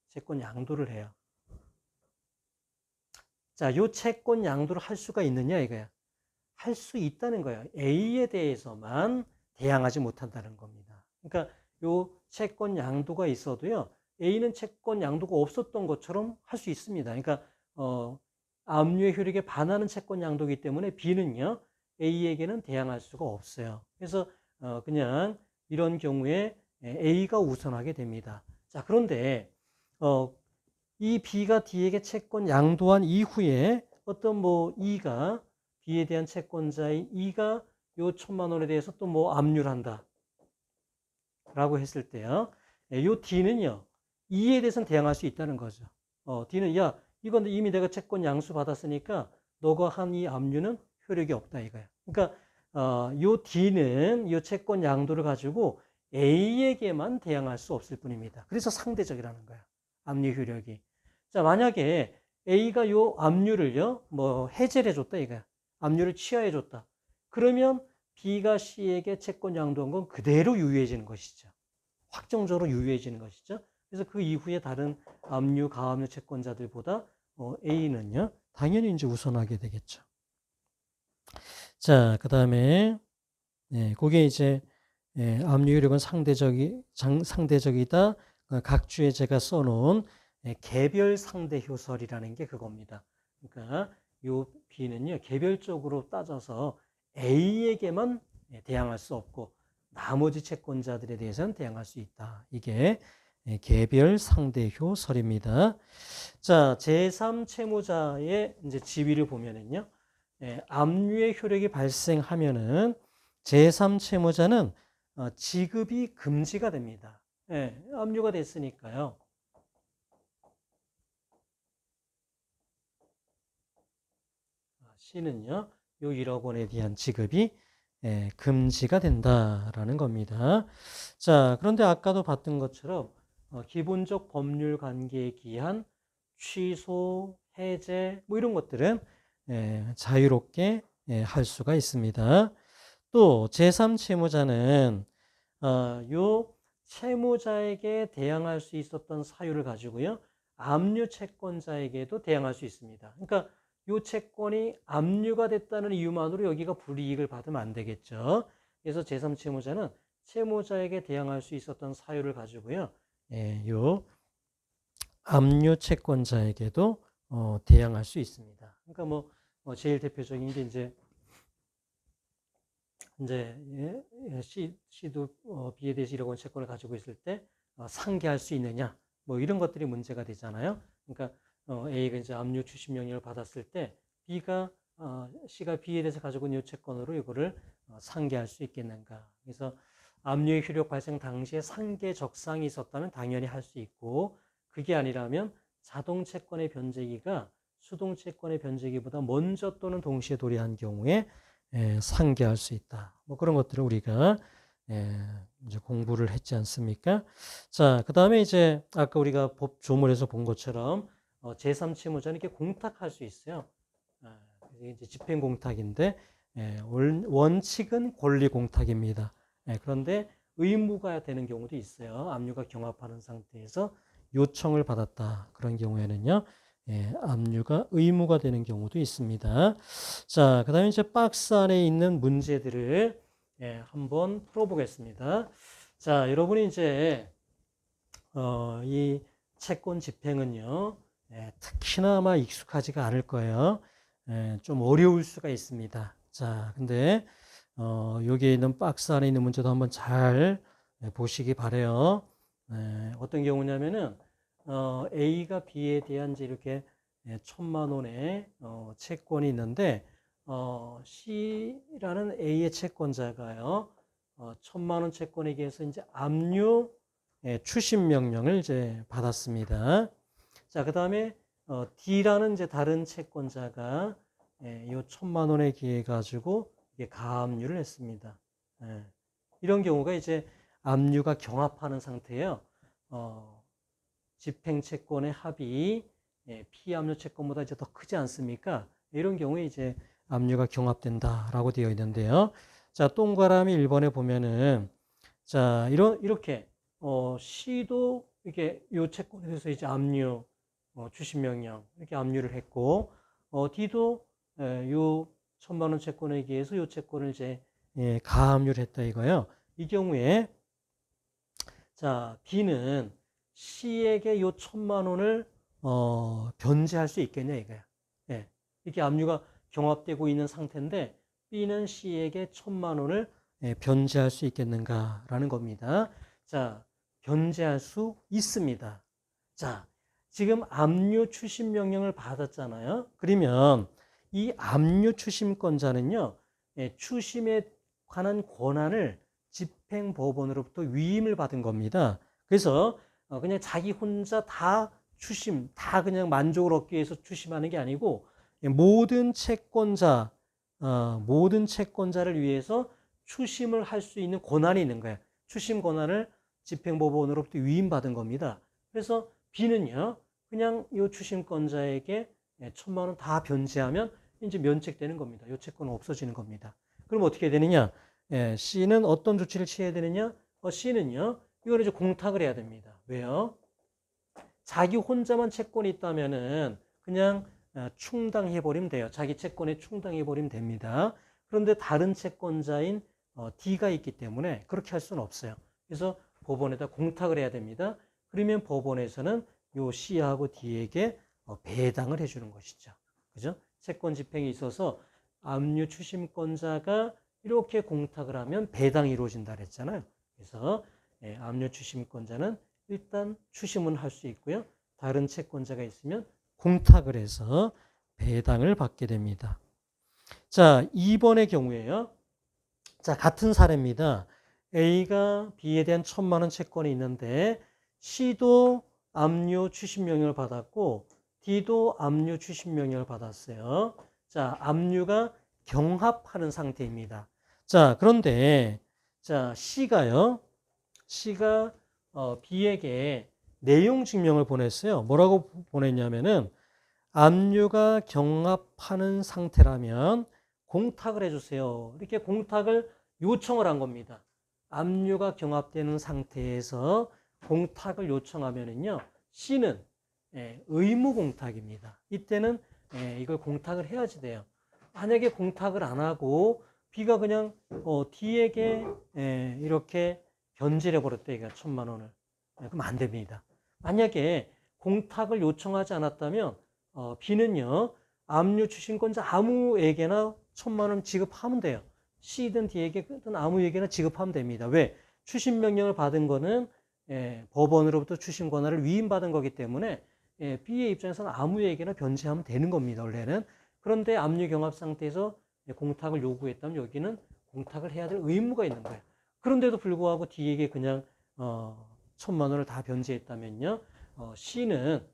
채권 양도를 해요. 자, 요 채권 양도를 할 수가 있느냐 이거야. 할 수 있다는 거예요. A에 대해서만 대항하지 못한다는 겁니다. 그러니까 요 채권 양도가 있어도요. A는 채권 양도가 없었던 것처럼 할 수 있습니다. 그러니까 압류의 효력에 반하는 채권 양도이기 때문에 B는요. A에게는 대항할 수가 없어요. 그래서 그냥 이런 경우에 A가 우선하게 됩니다. 자, 그런데 이 B가 D에게 채권 양도한 이후에 어떤 뭐 E가 B에 대한 채권자인 E가 요 1,000만 원에 대해서 또 뭐 압류를 한다 라고 했을 때요. 요 D는요. E에 대해서는 대항할 수 있다는 거죠. D는 야 이건 이미 내가 채권 양수 받았으니까 너가 한 이 압류는 효력이 없다 이거야. 그러니까 요 D는 요 채권 양도를 가지고 A에게만 대항할 수 없을 뿐입니다. 그래서 상대적이라는 거야. 압류 효력이. 자, 만약에 A가 요 압류를요, 뭐 해제를 해줬다 이거야. 압류를 취하해줬다. 그러면 B가 C에게 채권 양도한 건 그대로 유효해지는 것이죠. 확정적으로 유효해지는 것이죠. 그래서 그 이후에 다른 압류, 가압류 채권자들보다 A는요, 당연히 이제 우선하게 되겠죠. 자, 그 다음에 그게 이제 압류 효력은 상대적이다. 각 주에 제가 써놓은 개별 상대 효설이라는 게 그겁니다. 그러니까 요 B는요 개별적으로 따져서 A에게만 대항할 수 없고 나머지 채권자들에 대해서는 대항할 수 있다. 이게 개별 상대 효설입니다. 자, 제3채무자의 이제 지위를 보면은요, 압류의 효력이 발생하면은 제3채무자는 지급이 금지가 됩니다. 압류가 됐으니까요. C는요, 요 1억 원에 대한 지급이 금지가 된다라는 겁니다. 자, 그런데 아까도 봤던 것처럼 기본적 법률 관계에 기한 취소, 해제 뭐 이런 것들은 자유롭게 할 수가 있습니다. 또 제3채무자는 요 채무자에게 대항할 수 있었던 사유를 가지고요. 압류 채권자에게도 대항할 수 있습니다. 그러니까 요 채권이 압류가 됐다는 이유만으로 여기가 불이익을 받으면 안 되겠죠. 그래서 제3채무자는 채무자에게 대항할 수 있었던 사유를 가지고요. 요 압류 채권자에게도 대항할 수 있습니다. 그러니까 뭐 제일 대표적인 게 C도 B에 대해서 1억 원 채권을 가지고 있을 때 상계할 수 있느냐 뭐 이런 것들이 문제가 되잖아요. 그러니까 A가 이제 압류 추심 명령을 받았을 때 C가 B에 대해서 가지고 있는 이 채권으로 이거를 상계할 수 있겠는가. 그래서 압류의 효력 발생 당시에 상계 적상이 있었다면 당연히 할 수 있고 그게 아니라면 자동 채권의 변제기가 수동 채권의 변제기보다 먼저 또는 동시에 도래한 경우에 상계할 수 있다. 뭐 그런 것들을 우리가 이제 공부를 했지 않습니까? 자, 그 다음에 이제 아까 우리가 법 조문에서 본 것처럼 제3채무자는 이렇게 공탁할 수 있어요. 이제 집행 공탁인데 원칙은 권리 공탁입니다. 그런데 의무가 되는 경우도 있어요. 압류가 경합하는 상태에서 요청을 받았다. 그런 경우에는요. 압류가 의무가 되는 경우도 있습니다. 자, 그 다음에 이제 박스 안에 있는 문제들을 한번 풀어보겠습니다. 자, 여러분이 이제 이 채권 집행은요, 특히나 아마 익숙하지가 않을 거예요. 좀 어려울 수가 있습니다. 자, 근데 여기에 있는 박스 안에 있는 문제도 한번 잘 보시기 바래요. 어떤 경우냐면은 A가 B에 대한 이제 이렇게 1,000만 원의 채권이 있는데 C라는 A의 채권자가요 1,000만 원 채권에 대해서 이제 압류 추심 명령을 이제 받았습니다. 자, 그다음에 D라는 이제 다른 채권자가 이 1,000만 원에 기해 가지고 이게 가압류를 했습니다. 이런 경우가 이제 압류가 경합하는 상태예요. 집행 채권의 합이 피압류 채권보다 이제 더 크지 않습니까? 이런 경우에 이제 압류가 경합된다라고 되어 있는데요. 자, 동그라미 1번에 보면은 자, 이렇게 C도 이렇게 요 채권에 대해서 이제 압류 추심 명령 이렇게 압류를 했고 D도 요 1,000만 원 채권에 의해서 요 채권을 이제 가압류를 했다 이거예요. 이 경우에 자, B는 C에게 요 1,000만 원을 변제할 수 있겠냐 이거야. 예. 이렇게 압류가 경합되고 있는 상태인데 B는 C에게 1,000만 원을 변제할 수 있겠는가라는 겁니다. 자, 변제할 수 있습니다. 자, 지금 압류 추심 명령을 받았잖아요. 그러면 이 압류 추심권자는요, 추심에 관한 권한을 집행법원으로부터 위임을 받은 겁니다. 그래서 그냥 자기 혼자 다 추심, 다 그냥 만족을 얻기 위해서 추심하는 게 아니고 모든 채권자를 위해서 추심을 할 수 있는 권한이 있는 거예요. 추심 권한을 집행법원으로부터 위임받은 겁니다. 그래서 B는요, 그냥 이 추심권자에게 1,000만 원 다 변제하면 이제 면책되는 겁니다. 이 채권은 없어지는 겁니다. 그럼 어떻게 되느냐? C는 어떤 조치를 취해야 되느냐? C는요, 이걸 이제 공탁을 해야 됩니다. 왜요? 자기 혼자만 채권이 있다면은 그냥 충당해버리면 돼요. 자기 채권에 충당해버리면 됩니다. 그런데 다른 채권자인 D가 있기 때문에 그렇게 할 수는 없어요. 그래서 법원에다 공탁을 해야 됩니다. 그러면 법원에서는 요 C하고 D에게 배당을 해주는 것이죠. 그죠? 채권 집행에 있어서 압류 추심권자가 이렇게 공탁을 하면 배당이 이루어진다 그랬잖아요. 그래서 압류 추심권자는 일단 추심은 할 수 있고요. 다른 채권자가 있으면 공탁을 해서 배당을 받게 됩니다. 자, 2번의 경우에요. 자, 같은 사례입니다. A가 B에 대한 1,000만 원 채권이 있는데 C도 압류 추심 명령을 받았고 D도 압류 추심 명령을 받았어요. 자, 압류가 경합하는 상태입니다. 자, 그런데 자, C가 B에게 내용 증명을 보냈어요. 뭐라고 보냈냐면은 압류가 경합하는 상태라면 공탁을 해주세요. 이렇게 공탁을 요청을 한 겁니다. 압류가 경합되는 상태에서 공탁을 요청하면은요, C는 의무 공탁입니다. 이때는 이걸 공탁을 해야지 돼요. 만약에 공탁을 안 하고 B가 그냥 D에게 이렇게 변제를 해버렸대, 이거 1,000만 원을. 그럼 안 됩니다. 만약에 공탁을 요청하지 않았다면 B는요, 압류 추심권자 아무에게나 1,000만 원 지급하면 돼요. C든 D에게든 아무에게나 지급하면 됩니다. 왜? 추심 명령을 받은 거는 법원으로부터 추심 권한을 위임받은 거기 때문에 B의 입장에서는 아무에게나 변제하면 되는 겁니다. 원래는. 그런데 압류 경합 상태에서 공탁을 요구했다면 여기는 공탁을 해야 될 의무가 있는 거예요. 그런데도 불구하고 D에게 그냥 1,000만 원을 다 변제했다면요, C는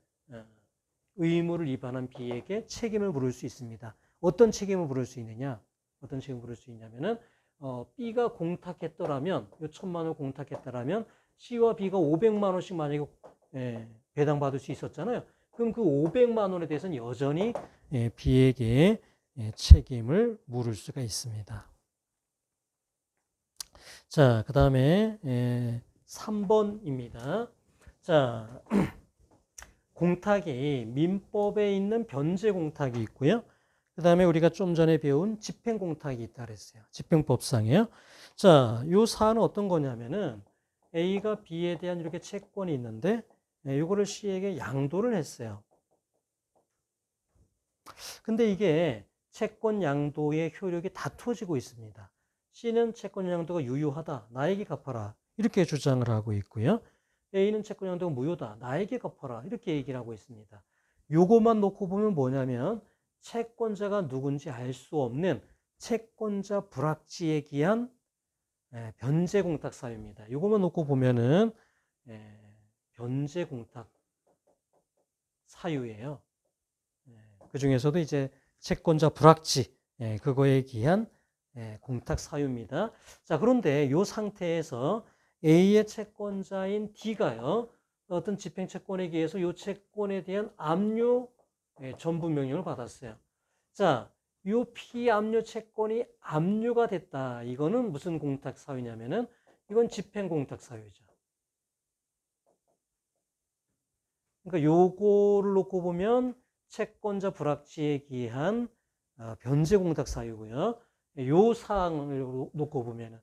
의무를 위반한 B에게 책임을 물을 수 있습니다. 어떤 책임을 물을 수 있느냐? 어떤 책임을 물을 수 있냐면은 B가 공탁했더라면, 이 1,000만 원을 공탁했더라면 C와 B가 500만 원씩 만약에 배당받을 수 있었잖아요. 그럼 그 500만 원에 대해서는 여전히 B에게 책임을 물을 수가 있습니다. 자, 그 다음에 3번입니다. 자, 공탁이 민법에 있는 변제 공탁이 있고요. 그 다음에 우리가 좀 전에 배운 집행 공탁이 있다 그랬어요. 집행법상이에요. 자, 요 사안은 어떤 거냐면은 A가 B에 대한 이렇게 채권이 있는데 이거를 C에게 양도를 했어요. 근데 이게 채권 양도의 효력이 다투어지고 있습니다. C는 채권 양도가 유효하다. 나에게 갚아라. 이렇게 주장을 하고 있고요. A는 채권 양도가 무효다. 나에게 갚아라. 이렇게 얘기를 하고 있습니다. 요것만 놓고 보면 뭐냐면 채권자가 누군지 알 수 없는 채권자 불확지에 기한 변제 공탁 사유입니다. 요것만 놓고 보면은 변제 공탁 사유예요. 그 중에서도 이제 채권자 불확지 그거에 기한 공탁 사유입니다. 자, 그런데 이 상태에서 A의 채권자인 D가요, 어떤 집행채권에 의해서 이 채권에 대한 압류 전부 명령을 받았어요. 자, 이 피압류 채권이 압류가 됐다. 이거는 무슨 공탁 사유냐면은 이건 집행 공탁 사유죠. 그러니까 요거를 놓고 보면 채권자 불확지에 기한 변제 공탁 사유고요. 요 사항을 놓고 보면은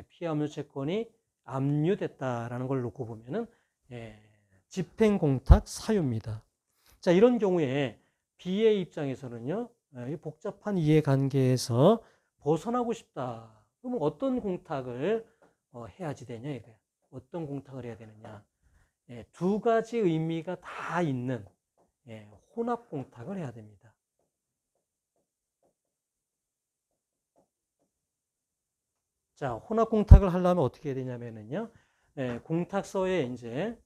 피압류 채권이 압류됐다라는 걸 놓고 보면은 집행 공탁 사유입니다. 자, 이런 경우에 B의 입장에서는요, 이 복잡한 이해관계에서 벗어나고 싶다. 그러면 어떤 공탁을 해야지 되냐 이거예요. 어떤 공탁을 해야 되느냐. 두 가지 의미가 다 있는 혼합 공탁을 해야 됩니다. 자, 혼합 공탁을 하려면 어떻게 해야 되냐면요, 공탁서에 이제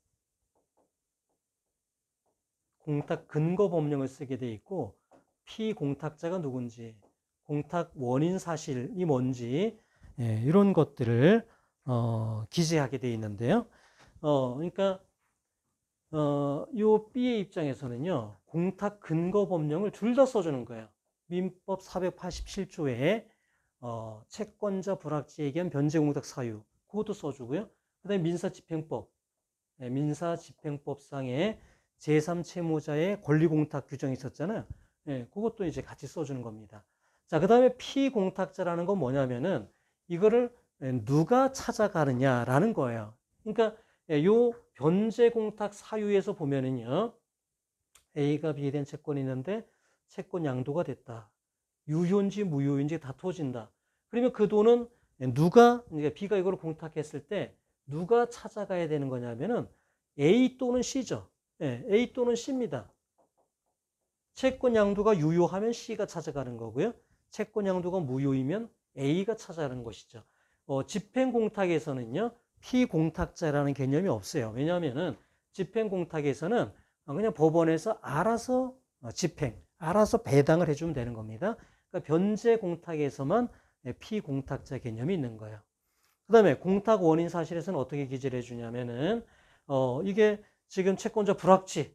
공탁 근거 법령을 쓰게 돼 있고, 피공탁자가 누군지, 공탁 원인 사실이 뭔지, 이런 것들을 기재하게 돼 있는데요. 그러니까 요 B의 입장에서는요, 공탁 근거 법령을 둘 다 써주는 거예요. 민법 487조에 채권자 불확지에 기한 변제 공탁 사유, 그것도 써주고요. 그다음에 민사집행법, 민사집행법상의 제3채무자의 권리공탁 규정이 있었잖아요. 그것도 이제 같이 써주는 겁니다. 자, 그 다음에 피공탁자라는 건 뭐냐면은 이거를 누가 찾아가느냐라는 거예요. 그러니까 요 변제공탁 사유에서 보면은요, A가 B에 대한 채권이 있는데 채권 양도가 됐다. 유효인지 무효인지 다투어진다. 그러면 그 돈은 누가, 그러니까 B가 이걸 공탁했을 때 누가 찾아가야 되는 거냐면은 A 또는 C죠. A 또는 C입니다. 채권 양도가 유효하면 C가 찾아가는 거고요. 채권 양도가 무효이면 A가 찾아가는 것이죠. 집행공탁에서는요, 피공탁자라는 개념이 없어요. 왜냐하면은 집행공탁에서는 그냥 법원에서 알아서 알아서 배당을 해주면 되는 겁니다. 그러니까 변제공탁에서만 피공탁자 개념이 있는 거예요. 그 다음에 공탁 원인 사실에서는 어떻게 기재를 해주냐면은 이게 지금 채권자 불확지.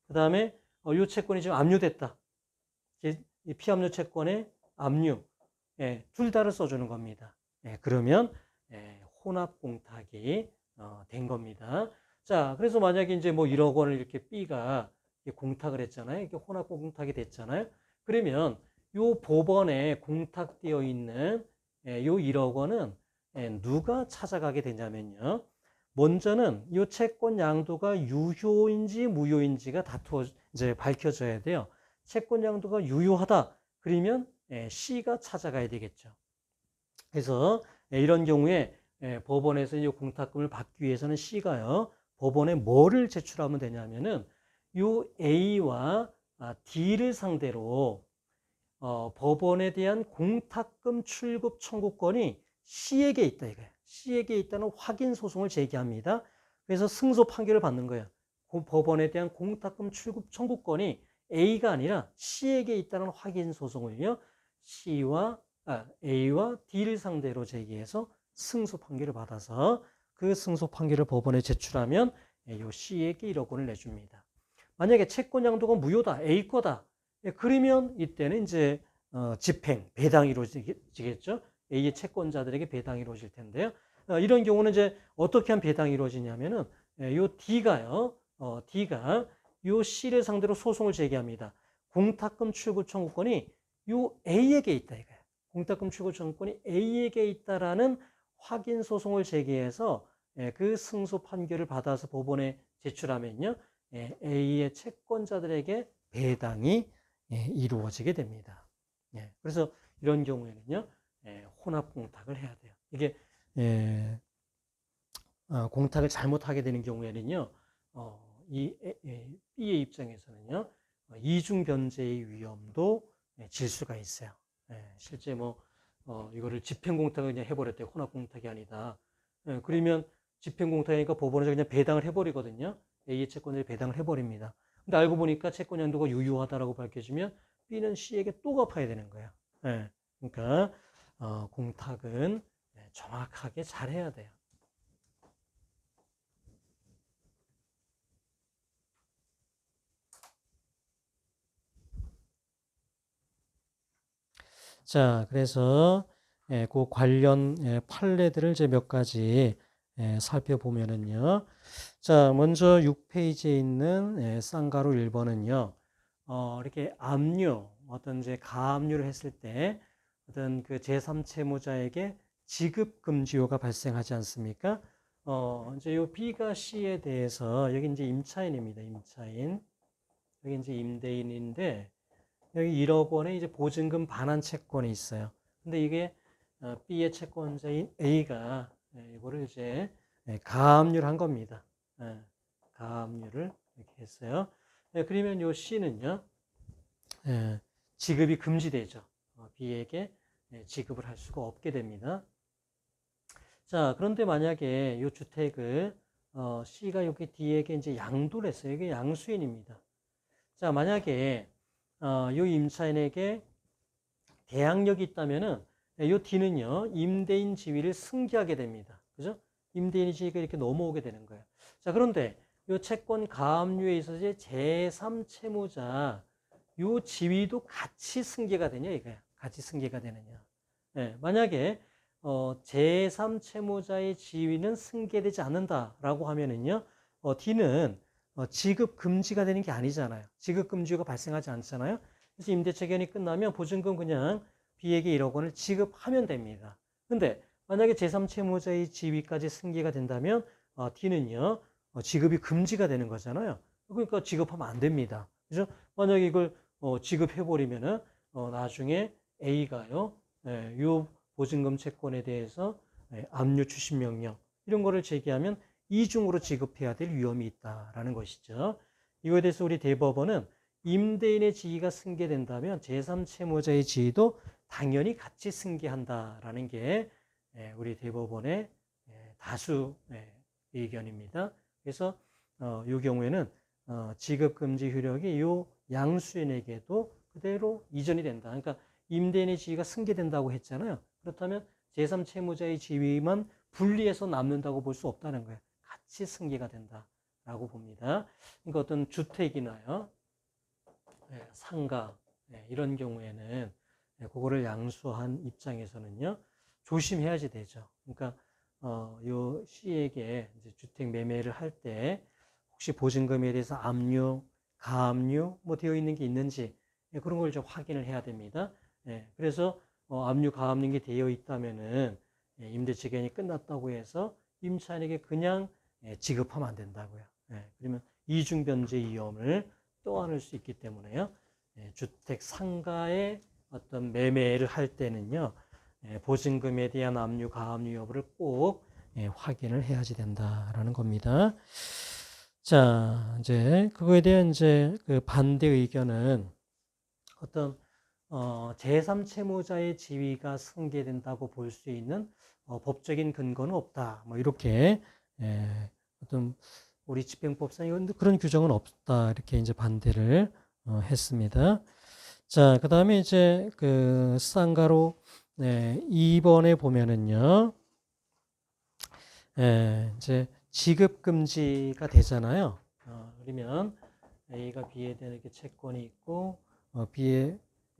그 다음에 이 채권이 지금 압류됐다. 이 피압류 채권의 압류. 둘 다를 써주는 겁니다. 그러면 혼합 공탁이 된 겁니다. 자, 그래서 만약에 이제 뭐 1억 원을 이렇게 B가 공탁을 했잖아요. 이게 혼합 공탁이 됐잖아요. 그러면 요 법원에 공탁되어 있는 요 1억 원은 누가 찾아가게 되냐면요. 먼저는 이 채권 양도가 유효인지 무효인지가 이제 밝혀져야 돼요. 채권 양도가 유효하다. 그러면 C가 찾아가야 되겠죠. 그래서 이런 경우에 법원에서 이 공탁금을 받기 위해서는 C가요, 법원에 뭐를 제출하면 되냐면은 요 A와 D를 상대로 법원에 대한 공탁금 출급 청구권이 C에게 있다 이거예요. C에게 있다는 확인 소송을 제기합니다. 그래서 승소 판결을 받는 거예요. 법원에 대한 공탁금 출급 청구권이 A가 아니라 C에게 있다는 확인 소송을요, A와 D를 상대로 제기해서 승소 판결을 받아서 그 승소 판결을 법원에 제출하면 요 C에게 1억 원을 내줍니다. 만약에 채권 양도가 무효다, A 거다. 그러면 이때는 이제 집행, 배당이 이루어지겠죠. A의 채권자들에게 배당이 이루어질 텐데요. 이런 경우는 이제 어떻게 하면 배당이 이루어지냐면은 요 D가 요 C를 상대로 소송을 제기합니다. 공탁금 출구 청구권이 요 A에게 있다 이거예요. 공탁금 출구 청구권이 A에게 있다라는 확인 소송을 제기해서 그 승소 판결을 받아서 법원에 제출하면요, A의 채권자들에게 배당이 이루어지게 됩니다. 그래서 이런 경우에는요, 혼합 공탁을 해야 돼요. 이게 공탁을 잘못하게 되는 경우에는요, B의 입장에서는요, 이중 변제의 위험도 질 수가 있어요. 실제 이거를 집행공탁을 그냥 해버렸대요. 혼합공탁이 아니다. 그러면 집행공탁이니까 법원에서 그냥 배당을 해버리거든요. A의 채권을 배당을 해버립니다. 근데 알고 보니까 채권 양도가 유효하다라고 밝혀지면 B는 C에게 또 갚아야 되는 거예요. 그러니까 공탁은 정확하게 잘 해야 돼요. 자, 그래서 그 관련 판례들을 이제 몇 가지 살펴보면은요. 자, 먼저 6페이지에 있는 쌍가루 1번은요. 이렇게 압류, 어떤 이제 가압류를 했을 때 어떤 그 제3채무자에게 지급 금지효가 발생하지 않습니까? 이제 요 B가 C에 대해서 여기 이제 임차인입니다. 임차인. 여기 이제 임대인인데 여기 1억 원의 이제 보증금 반환 채권이 있어요. 근데 이게 B의 채권자인 A가 이거를 이제 가압류를 한 겁니다. 가압류를 이렇게 했어요. 그러면 요 C는요, 지급이 금지되죠. B에게 지급을 할 수가 없게 됩니다. 자, 그런데 만약에 이 주택을 C가 여기 D에게 이제 양도를 했어요. 이게 양수인입니다. 자, 만약에 이 임차인에게 대항력이 있다면은 이 D는요, 임대인 지위를 승계하게 됩니다. 그죠? 임대인 지위가 이렇게 넘어오게 되는 거예요. 자, 그런데 이 채권 가압류에 있어서 제3채무자 요 지위도 같이 승계가 되냐 이거야. 같이 승계가 되느냐. 만약에 제3채무자의 지위는 승계되지 않는다라고 하면은요, D는 지급 금지가 되는 게 아니잖아요. 지급 금지가 발생하지 않잖아요. 그래서 임대차 기간이 끝나면 보증금 그냥 B에게 1억 원을 지급하면 됩니다. 근데 만약에 제3채무자의 지위까지 승계가 된다면 D는요, 지급이 금지가 되는 거잖아요. 그러니까 지급하면 안 됩니다. 그죠? 만약에 이걸 지급해버리면은 나중에 A가요, 요 보증금 채권에 대해서 압류 추심 명령 이런 거를 제기하면 이중으로 지급해야 될 위험이 있다라는 것이죠. 이거에 대해서 우리 대법원은 임대인의 지위가 승계된다면 제3채무자의 지위도 당연히 같이 승계한다라는 게 우리 대법원의 다수 의견입니다. 그래서 이 경우에는 지급금지 효력이 이 양수인에게도 그대로 이전이 된다. 그러니까 임대인의 지위가 승계된다고 했잖아요. 그렇다면 제3채무자의 지위만 분리해서 남는다고 볼 수 없다는 거예요. 같이 승계가 된다라고 봅니다. 그러니까 어떤 주택이나요, 상가 이런 경우에는 그거를 양수한 입장에서는요 조심해야지 되죠. 그러니까 요 C에게 이제 주택 매매를 할 때 혹시 보증금에 대해서 압류, 가압류 뭐 되어 있는 게 있는지 그런 걸 좀 확인을 해야 됩니다. 그래서 압류, 가압류가 되어 있다면은 임대차 기간이 끝났다고 해서 임차인에게 그냥 지급하면 안 된다고요. 그러면 이중 변제 위험을 또 안을 수 있기 때문에요. 주택 상가의 어떤 매매를 할 때는요. 보증금에 대한 압류, 가압류 여부를 꼭 확인을 해야지 된다라는 겁니다. 자, 이제 그거에 대한 이제 그 반대 의견은 어떤 제3채무자의 지위가 승계된다고 볼 수 있는 법적인 근거는 없다. 뭐 이렇게 어떤 우리 집행법상 그런 규정은 없다. 이렇게 이제 반대를 했습니다. 자, 그 다음에 이제 그 쌍가로 2번에 보면은요, 이제 지급 금지가 되잖아요. 그러면 A가 B에 대한 이렇게 채권이 있고, B에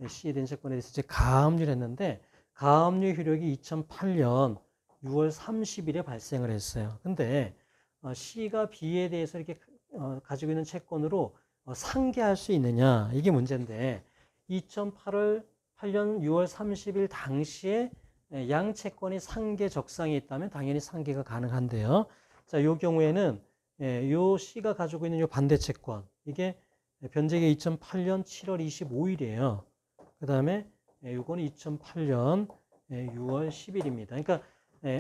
C에 대한 채권에 대해서 이제 가압류를 했는데, 가압류 효력이 2008년 6월 30일에 발생을 했어요. 근데 C가 B에 대해서 이렇게 가지고 있는 채권으로 상계할 수 있느냐, 이게 문제인데, 2008년 6월 30일 당시에 양 채권이 상계 적상이 있다면 당연히 상계가 가능한데요. 자, 요 경우에는 요 C가 가지고 있는 요 반대 채권, 이게 변제기 2008년 7월 25일이에요. 그 다음에 요거는 2008년 6월 10일입니다. 그러니까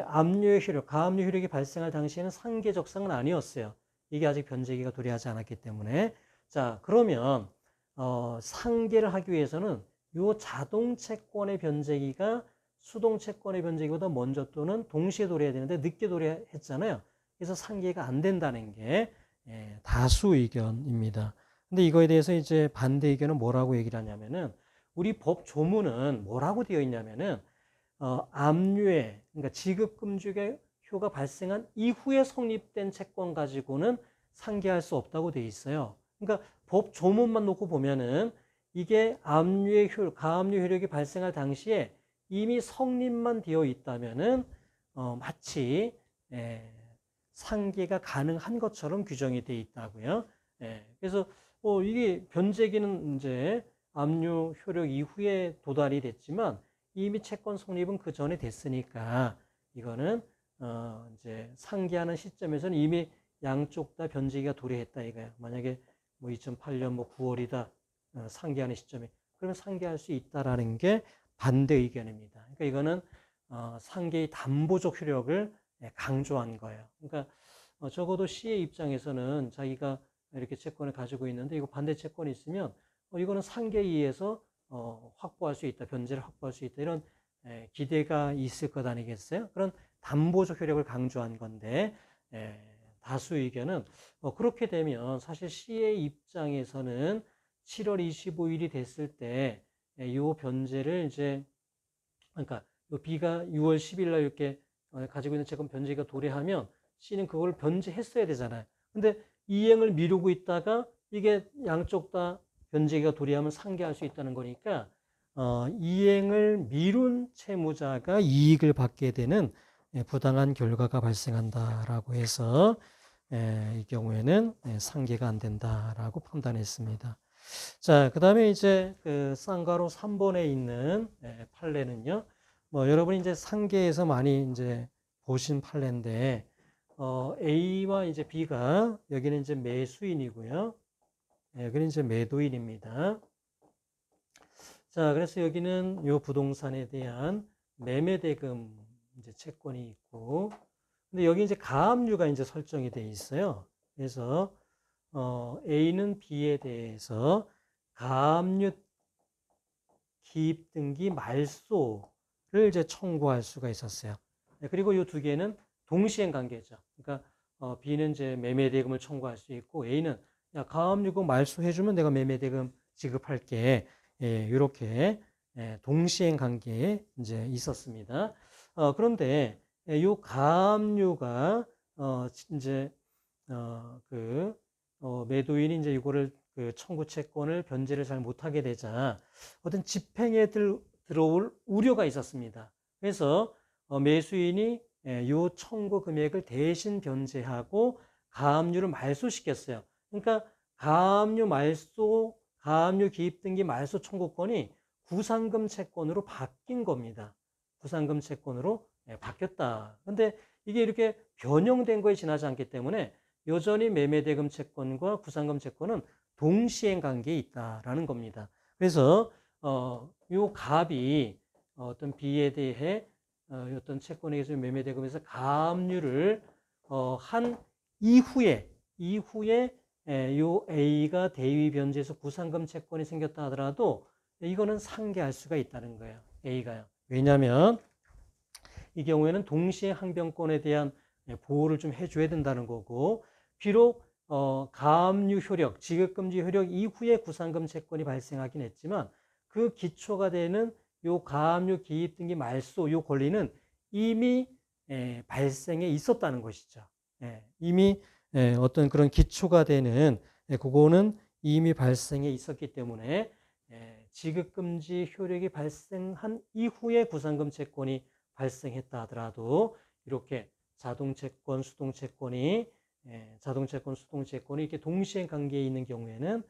압류의 효력, 가압류 효력이 발생할 당시에는 상계적상은 아니었어요. 이게 아직 변제기가 도래하지 않았기 때문에. 자, 그러면 상계를 하기 위해서는 요 자동 채권의 변제기가 수동 채권의 변제기보다 먼저 또는 동시에 도래해야 되는데 늦게 도래했잖아요. 그래서 상계가 안 된다는 게 다수 의견입니다. 근데 이거에 대해서 이제 반대 의견은 뭐라고 얘기를 하냐면은 우리 법 조문은 뭐라고 되어 있냐면은 압류에 그러니까 지급금지의 효가 발생한 이후에 성립된 채권 가지고는 상계할 수 없다고 되어 있어요. 그러니까 법 조문만 놓고 보면은 이게 압류의 효력, 가압류 효력이 발생할 당시에 이미 성립만 되어 있다면은 마치 상계가 가능한 것처럼 규정이 되어 있다고요. 그래서 이게 변제기는 이제 압류 효력 이후에 도달이 됐지만 이미 채권 성립은 그 전에 됐으니까 이거는 이제 상계하는 시점에서는 이미 양쪽 다 변제기가 도래했다 이거야. 만약에 뭐 2008년 뭐 9월이다 상계하는 시점에 그러면 상계할 수 있다라는 게 반대 의견입니다. 그러니까 이거는 상계의 담보적 효력을 강조한 거예요. 그러니까 적어도 C의 입장에서는 자기가 이렇게 채권을 가지고 있는데 이거 반대 채권이 있으면 이거는 상계에 의해서 확보할 수 있다, 변제를 확보할 수 있다 이런 기대가 있을 것 아니겠어요? 그런 담보적 효력을 강조한 건데 다수 의견은 그렇게 되면 사실 C의 입장에서는 7월 25일이 됐을 때 이 변제를 이제 그러니까 요 B가 6월 10일 날 이렇게 가지고 있는 채권 변제가 도래하면 C는 그걸 변제했어야 되잖아요. 근데 이행을 미루고 있다가 이게 양쪽 다 변제가 도래하면 상계할 수 있다는 거니까 이행을 미룬 채무자가 이익을 받게 되는 부당한 결과가 발생한다라고 해서 이 경우에는 상계가 안 된다라고 판단했습니다. 자, 그 다음에 이제 그 쌍가로 3번에 있는 판례는요. 뭐 여러분이 이제 상계에서 많이 이제 보신 판례인데 A와 이제 B가 여기는 이제 매수인이고요. 여기는 이제 매도인입니다. 자, 그래서 여기는 요 부동산에 대한 매매대금 이제 채권이 있고, 근데 여기 이제 가압류가 이제 설정이 돼 있어요. 그래서 A는 B에 대해서 가압류 기입 등기 말소를 이제 청구할 수가 있었어요. 그리고 이 두 개는 동시행 관계죠. 그러니까 B는 이제 매매대금을 청구할 수 있고 A는 야, 가압류금 말소해주면 내가 매매대금 지급할게. 이렇게 동시행 관계에 이제 있었습니다. 그런데 이 가압류가 이제 매도인이 이제 이거를 그 청구 채권을 변제를 잘 못하게 되자 어떤 집행에 들어올 우려가 있었습니다. 그래서 매수인이 이 청구 금액을 대신 변제하고 가압류를 말소시켰어요. 그러니까 가압류 기입 등기 말소 청구권이 구상금 채권으로 바뀐 겁니다. 구상금 채권으로 바뀌었다. 근데 이게 이렇게 변형된 거에 지나지 않기 때문에 여전히 매매대금 채권과 구상금 채권은 동시행 관계에 있다라는 겁니다. 그래서 요 갑이 어떤 B에 대해 어떤 채권에서 매매대금에서 가압류를 한 이후에 요 A가 대위 변제해서 구상금 채권이 생겼다 하더라도 이거는 상계할 수가 있다는 거예요. A가요. 왜냐하면 이 경우에는 동시에 항변권에 대한 보호를 좀 해줘야 된다는 거고, 비록 가압류 효력, 지급금지 효력 이후에 구상금 채권이 발생하긴 했지만 그 기초가 되는 요 가압류 기입 등기 말소 요 권리는 이미 발생해 있었다는 것이죠. 이미 어떤 그런 기초가 되는 그거는 이미 발생해 있었기 때문에 지급금지 효력이 발생한 이후에 구상금 채권이 발생했다 하더라도 이렇게 자동채권, 수동채권이 이렇게 동시에 관계에 있는 경우에는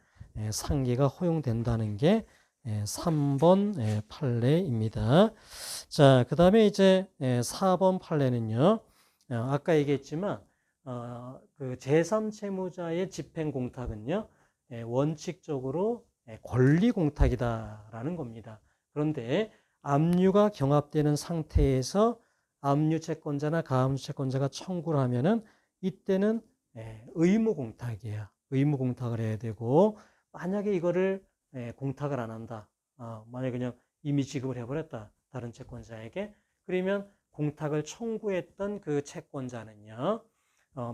상계가 허용된다는 게 3번 판례입니다. 자, 그 다음에 이제 4번 판례는요. 아까 얘기했지만 그 제3채무자의 집행공탁은요. 원칙적으로 권리공탁이다라는 겁니다. 그런데 압류가 경합되는 상태에서 압류 채권자나 가압류 채권자가 청구를 하면은 이때는 의무 공탁이에요. 의무 공탁을 해야 되고, 만약에 이거를 공탁을 안 한다. 만약에 그냥 이미 지급을 해버렸다. 다른 채권자에게. 그러면 공탁을 청구했던 그 채권자는요.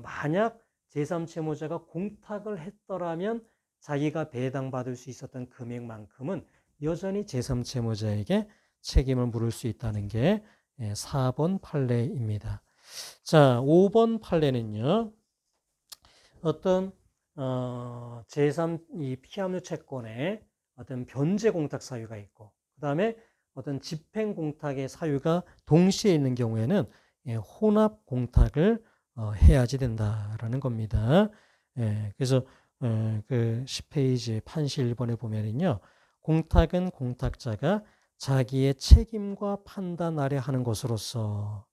만약 제3채무자가 공탁을 했더라면 자기가 배당받을 수 있었던 금액만큼은 여전히 제3채무자에게 책임을 물을 수 있다는 게 4번 판례입니다. 자, 5번 판례는요. 어떤 제3 이 피압류 채권에 어떤 변제 공탁 사유가 있고, 그 다음에 어떤 집행 공탁의 사유가 동시에 있는 경우에는 혼합 공탁을 해야지 된다라는 겁니다. 그래서 그 10페이지 판시 1번에 보면은요, 공탁은 공탁자가 자기의 책임과 판단 아래 하는 것으로서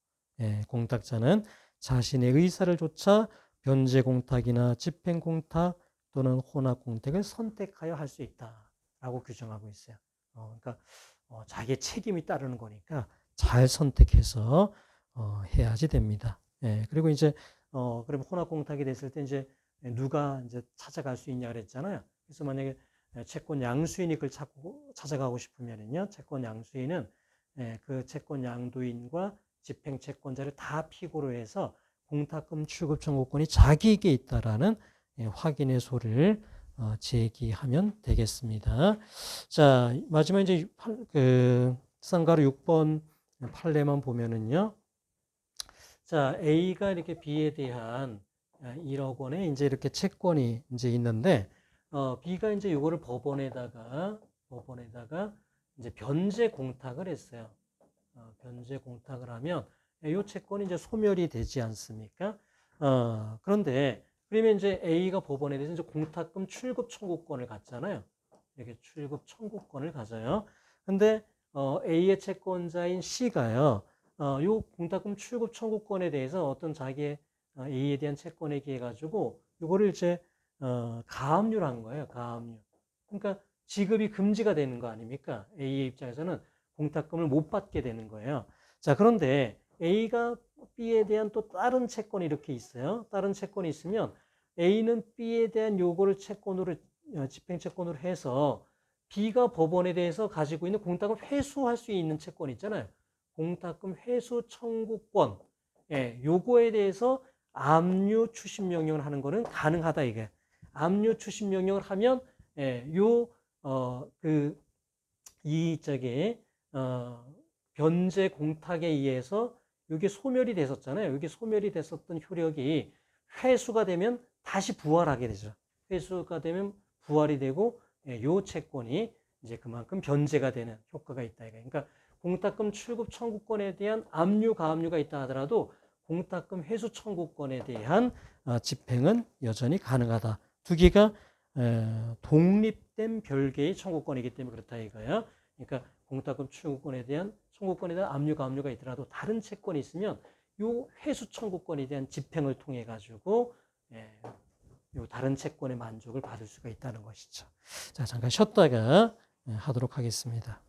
공탁자는 자신의 의사를 조차 변제 공탁이나 집행 공탁 또는 혼합 공탁을 선택하여 할 수 있다라고 규정하고 있어요. 그러니까 자기의 책임이 따르는 거니까 잘 선택해서 해야지 됩니다. 그리고 이제 그럼 혼합 공탁이 됐을 때 이제 누가 이제 찾아갈 수 있냐 그랬잖아요. 그래서 만약에 채권 양수인이 그걸 찾아가고 싶으면은요, 채권 양수인은 그 채권 양도인과 집행 채권자를 다 피고로 해서 공탁금 출급 청구권이 자기에게 있다라는 확인의 소를 제기하면 되겠습니다. 자, 마지막 이제 쌍가루 6번 판례만 보면은요. 자, A가 이렇게 B에 대한 1억 원의 이제 이렇게 채권이 이제 있는데, B가 이제 요거를 법원에다가 이제 변제 공탁을 했어요. 변제 공탁을 하면 이 채권이 이제 소멸이 되지 않습니까? 그런데 그러면 이제 A가 법원에 대해서 이제 공탁금 출급 청구권을 갖잖아요. 이렇게 출급 청구권을 가져요. 근데 A의 채권자인 C가요. 요 공탁금 출급 청구권에 대해서 어떤 자기의 A에 대한 채권에게 해가지고 요거를 이제 가압류를 한 거예요. 가압류. 그러니까 지급이 금지가 되는 거 아닙니까? A의 입장에서는 공탁금을 못 받게 되는 거예요. 자, 그런데 A가 B에 대한 또 다른 채권이 이렇게 있어요. 다른 채권이 있으면 A는 B에 대한 요거를 채권으로 집행 채권으로 해서 B가 법원에 대해서 가지고 있는 공탁을 회수할 수 있는 채권 있잖아요. 공탁금 회수 청구권. 요거에 대해서 압류 추심 명령을 하는 거는 가능하다 이게. 압류 추심 명령을 하면 변제 공탁에 의해서 이게 소멸이 됐었잖아요. 이게 소멸이 됐었던 효력이 회수가 되면 다시 부활하게 되죠. 회수가 되면 부활이 되고 요 채권이 이제 그만큼 변제가 되는 효과가 있다. 그러니까 공탁금 출급 청구권에 대한 압류, 가압류가 있다 하더라도 공탁금 회수 청구권에 대한 집행은 여전히 가능하다. 두 개가 독립된 별개의 청구권이기 때문에 그렇다 이거예요. 그러니까 공탁금 청구권에 대한 압류, 가압류가 있더라도 다른 채권이 있으면 요 회수 청구권에 대한 집행을 통해 가지고 요 다른 채권의 만족을 받을 수가 있다는 것이죠. 자, 잠깐 쉬었다가 하도록 하겠습니다.